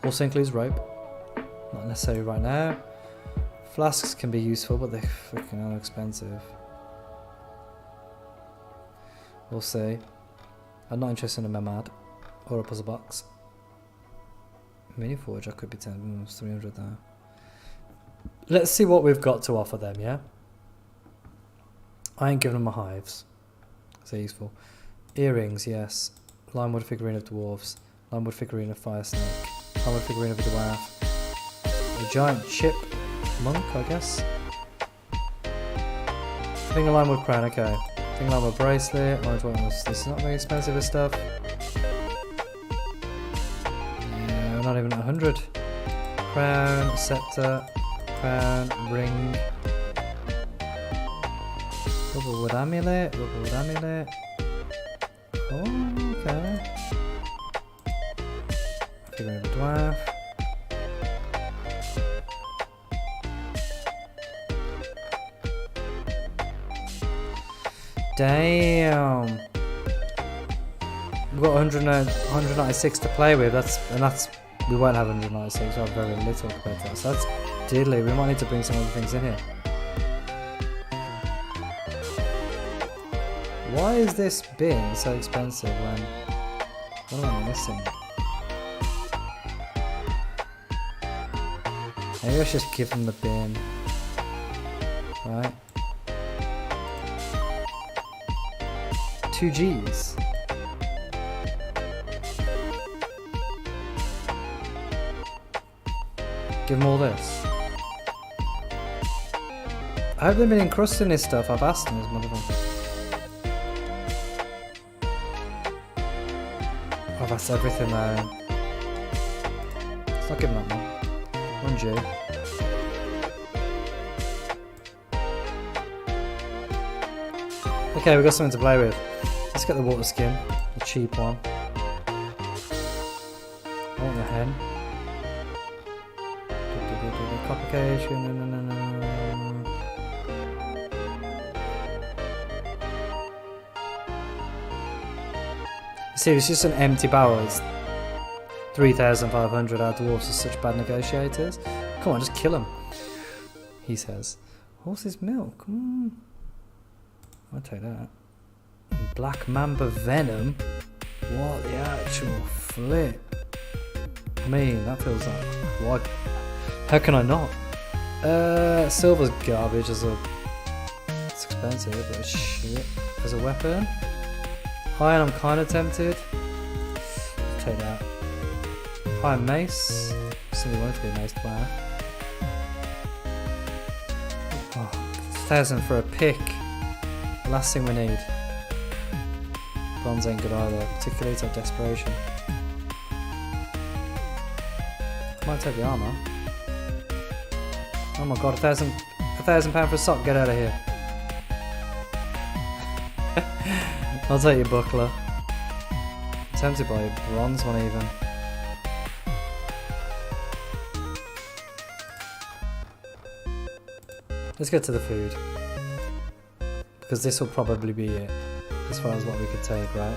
Also includes rope. Not necessary right now. Flasks can be useful, but they're freaking expensive. We'll see. I'm not interested in a Mamad or a puzzle box. Mini forge, I could be 10. 300 now. Let's see what we've got to offer them, yeah? I ain't giving them my hives. They're useful. Earrings, yes. Limewood figurine of dwarves. Limewood figurine of fire snake. Limewood figurine of a dwarf. A giant chip monk, I guess. Thing of limewood crown, okay. Thing of limewood bracelet. Orange one. This is not very expensive as stuff. Yeah, we're not not even at 100. Crown, scepter, crown, ring. Rubber wood amulet, rubber wood amulet. Oh, okay. Figure of a dwarf. Damn. We've got 196 to play with. That's we won't have 196. We have very little compared to that. So that's diddly. We might need to bring some other things in here. Why is this bin so expensive when... What am I missing? Maybe I should just give them the bin. Right. 2 G's. Give them all this. I hope they've been encrusting this stuff. I've asked them, this motherfucker. Oh, that's everything though. Let's not give them that one. 1 G. Okay, we've got something to play with. Let's get the water skin, the cheap one. I want the hen. Copper cage. See, it's just an empty barrel. It's 3,500. Our dwarves are such bad negotiators. Come on, just kill them. He says. Horse's milk. I'll take that. Black mamba venom. What the actual flip? I mean, that feels like what? How can I not? Silver's garbage as a. It's expensive, but it's shit as a weapon. Iron, I'm kind of tempted. Take that. Iron mace. Somebody wanted to be a mace player. Oh, 1,000 for a pick. Last thing we need. Bronze ain't good either, particularly it's like desperation. Might take the armor. Oh my god, £1,000 for a sock, get out of here. I'll take your buckler. I'm tempted by a bronze one even. Let's get to the food. Because this will probably be it. As far as what we could take, right?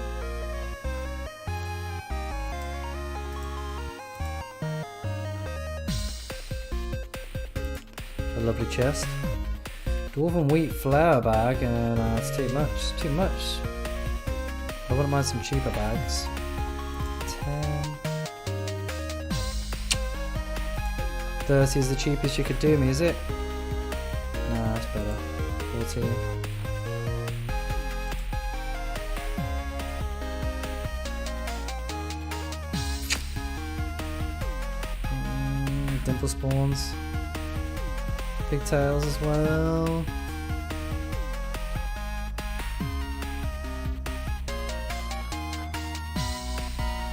A lovely chest. Dwarven wheat flour bag, and it's too much. It's too much. I wouldn't mind some cheaper bags. 10. 30 is the cheapest you could do me, is it? Nah, that's better. 14. Dimple spawns. Pigtails as well.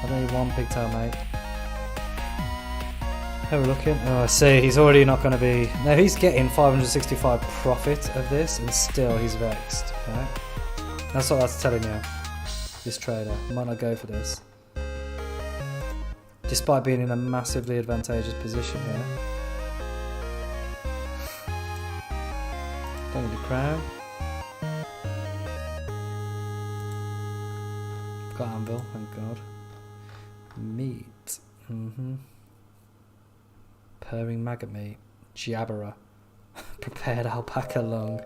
I don't need one pigtail, mate. How are we looking? Oh, I see. He's already not going to be... No, he's getting 565 profit of this, and still he's vexed, right? That's what that's telling you. This trader might not go for this. Despite being in a massively advantageous position here. Don't need a crown. Got anvil, thank God. Meat. Purring maggot meat. Jabberer. Prepared alpaca lung.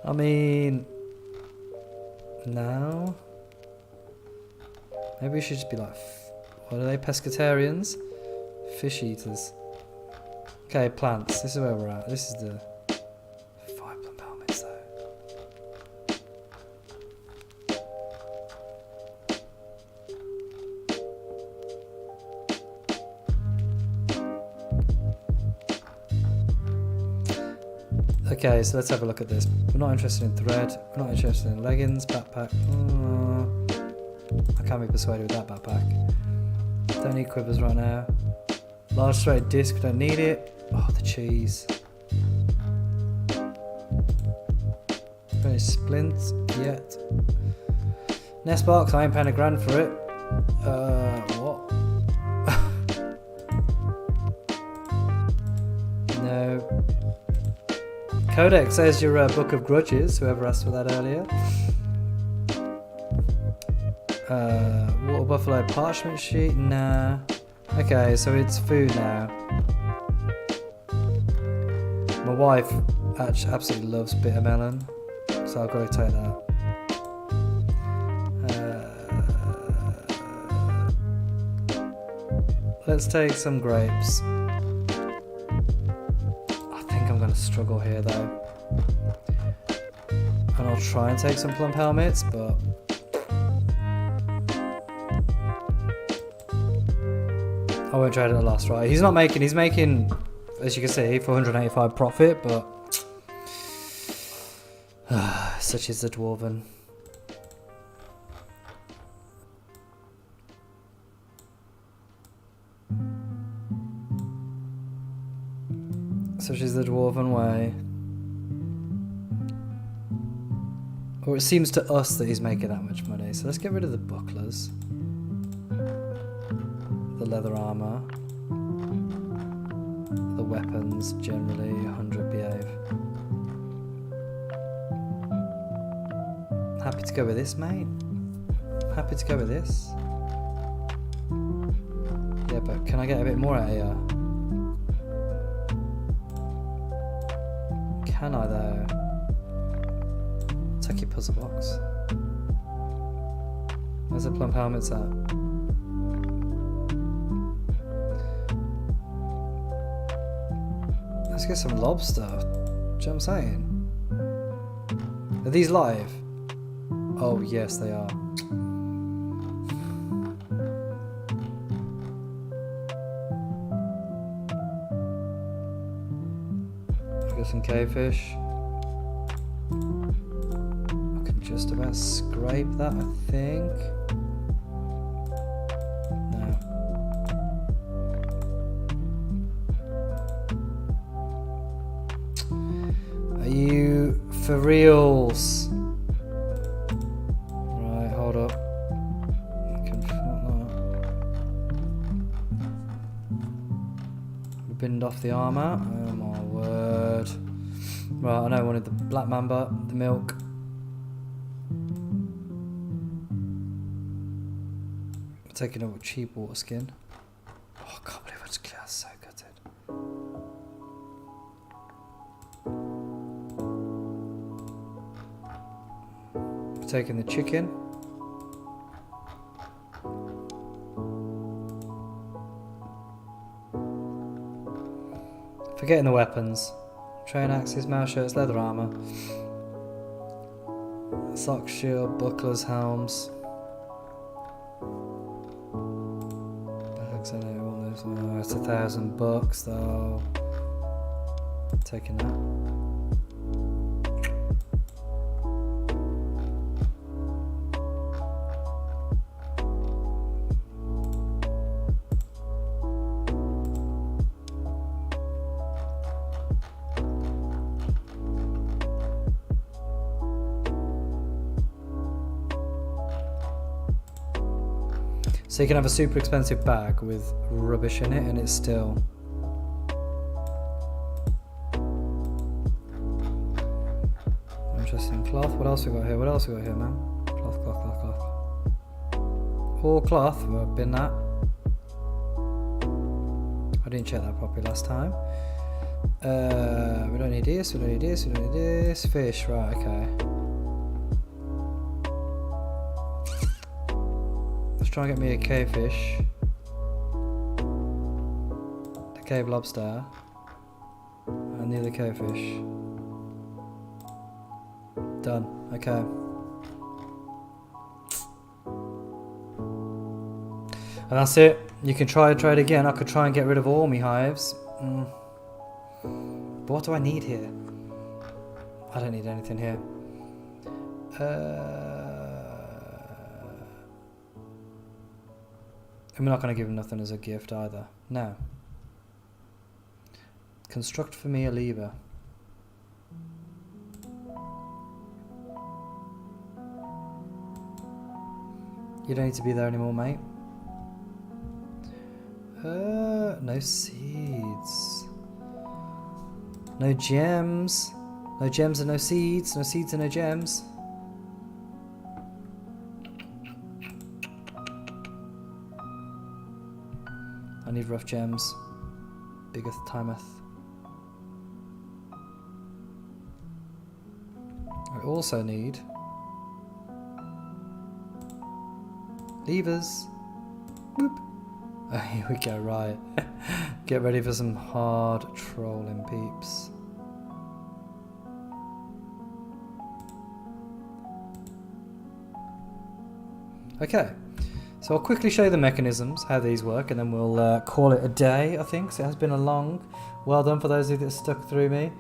I mean... No. Maybe we should just be like... What are they? Pescatarians? Fish eaters. Okay, plants. This is where we're at. This is the... 5 plant helmets though. Okay, so let's have a look at this. We're not interested in thread. We're not interested in leggings, backpack. I can't be persuaded with that backpack. Don't need quivers right now. Large serrated disc, don't need it. Oh, the cheese. Any splints yet? Nest box, I ain't paying £1,000 for it. What? No. Codex says your Book of Grudges, whoever asked for that earlier. Water buffalo parchment sheet, nah. Okay, so it's food now. My wife actually absolutely loves bitter melon, so I've got to take that. Let's take some grapes. I think I'm going to struggle here though. And I'll try and take some plump helmets, but I won't trade at a loss, right? He's making, as you can see, 485 profit, but such is the Dwarven. Such is the Dwarven way. Or it seems to us that he's making that much money. So let's get rid of the bucklers. The leather armour. The weapons, generally 100 behave. Happy to go with this, mate. Happy to go with this. Yeah, but can I get a bit more out of here? Can I though? Take your puzzle box. Where's the plump helmets at? Let's get some lobster. Do you know what I'm saying? Are these live? Oh yes, they are. Some cavefish. I can just about scrape that, I think. No. Are you for reals? Right, hold up. I can feel that. We binned off the armour. Oh my word. Right, I know I wanted the black mamba, the milk. I'm taking a cheap water skin. Oh, I can't believe I just cleared. That's so gutted. I'm taking the chicken. Forgetting the weapons. Train axes, mouse shirts, leather armour. Sock shield, bucklers, helms. Bags, I don't want those. Oh, it's $1,000 though. Taking that. So you can have a super expensive bag with rubbish in it and it's still... Interesting. Cloth, what else we got here? What else we got here, man? Cloth, cloth, cloth, cloth. All cloth, we'll bin that. I didn't check that properly last time. We don't need this, we don't need this, we don't need this. Fish, right, okay. Try and get me a cavefish, the cave lobster, and the other cavefish. Done. Okay. And that's it. You can try and trade again. I could try and get rid of all my hives. But what do I need here? I don't need anything here. And we're not going to give him nothing as a gift either. No. Construct for me a lever. You don't need to be there anymore, mate. No seeds. No gems. No gems and no seeds. No seeds and no gems. I need rough gems. Biggeth timeth. I also need levers. Boop. Oh, here we go, right. Get ready for some hard trolling, peeps. Okay, so I'll quickly show you the mechanisms, how these work, and then we'll call it a day, I think. So it has been a long. Well done for those of you that stuck through me.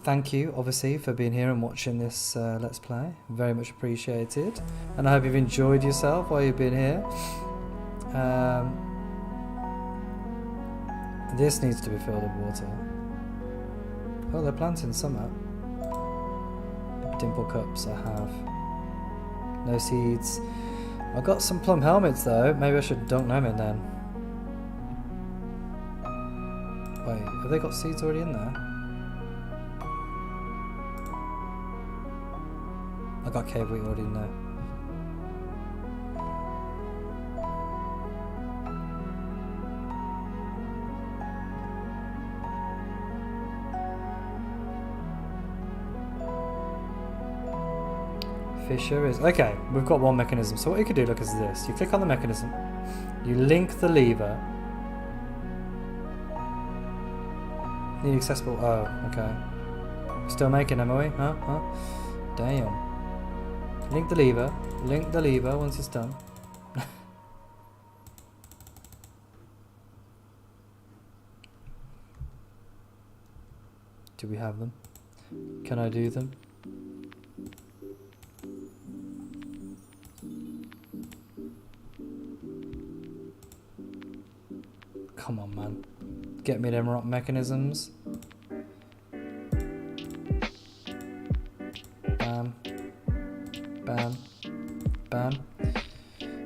Thank you, obviously, for being here and watching this Let's Play. Very much appreciated. And I hope you've enjoyed yourself while you've been here. This needs to be filled with water. Oh, they're planting some up. Dimple cups I have. No seeds. I've got some plum helmets though. Maybe I should dunk them in then. Wait, have they got seeds already in there? I got cave wheat already in there. Fisher is okay. We've got one mechanism. So what you could do, look, is this: you click on the mechanism, you link the lever. Need accessible. Oh, okay. Still making them, are we? Huh? Damn. Link the lever. Link the lever once it's done. Do we have them? Can I do them? Come on, man. Get me them rock mechanisms. Bam. Bam. Bam.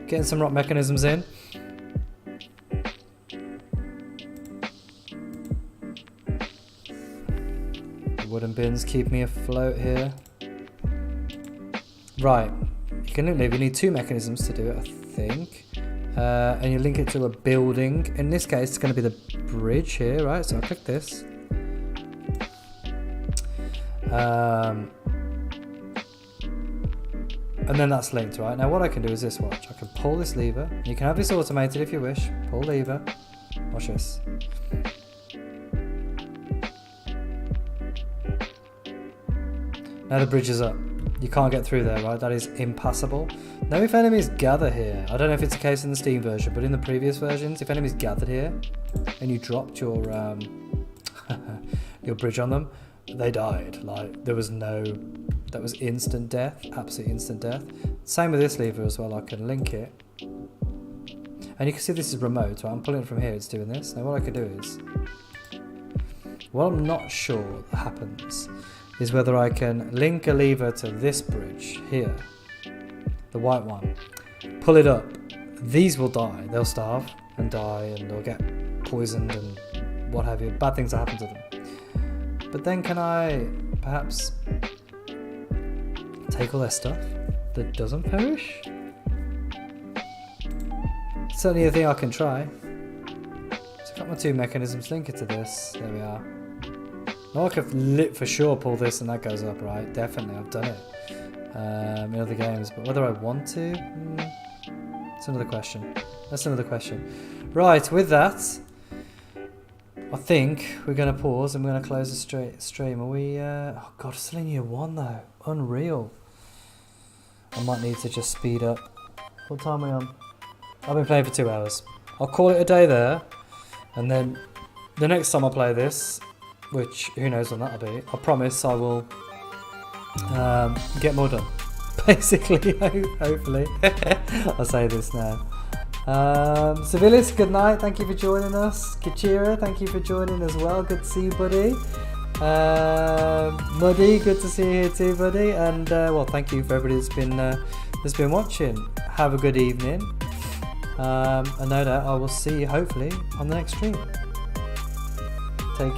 Getting some rock mechanisms in. The wooden bins keep me afloat here. Right. You can leave. You need two mechanisms to do it, I think. And you link it to a building. In this case, it's going to be the bridge here, right? So I'll click this. And then that's linked, right? Now what I can do is this, watch. I can pull this lever. You can have this automated if you wish. Pull lever. Watch this. Now the bridge is up. You can't get through there, right? That is impassable. Now if enemies gather here, I don't know if it's the case in the Steam version, but in the previous versions, if enemies gathered here and you dropped your your bridge on them, they died. Like there was no, that was instant death, absolute instant death. Same with this lever as well. I can link it, and you can see this is remote. Right? I'm pulling it from here. It's doing this. Now what I can do is, what I'm not sure happens is whether I can link a lever to this bridge here, the white one, pull it up. These will die. They'll starve and die, and they'll get poisoned and what have you. Bad things will happen to them. But then can I perhaps take all their stuff that doesn't perish? Certainly a thing I can try. So I've got my two mechanisms, link it to this. There we are. Now I could for sure pull this and that goes up, right? Definitely, I've done it in other games. But whether I want to, it's another question. That's another question. Right, with that, I think we're going to pause and we're going to close the stream. Are we... oh god, it's still in year 1 though. Unreal. I might need to just speed up. What time are we on? I've been playing for 2 hours. I'll call it a day there. And then the next time I play this, which who knows when that'll be, I promise I will get more done. basically, hopefully. I'll say this now. Civilis, good night, thank you for joining us. Kichira, thank you for joining as well, good to see you, buddy. Muddy, good to see you here too, buddy. And well, thank you for everybody that's been watching. Have a good evening. And no doubt I will see you hopefully on the next stream.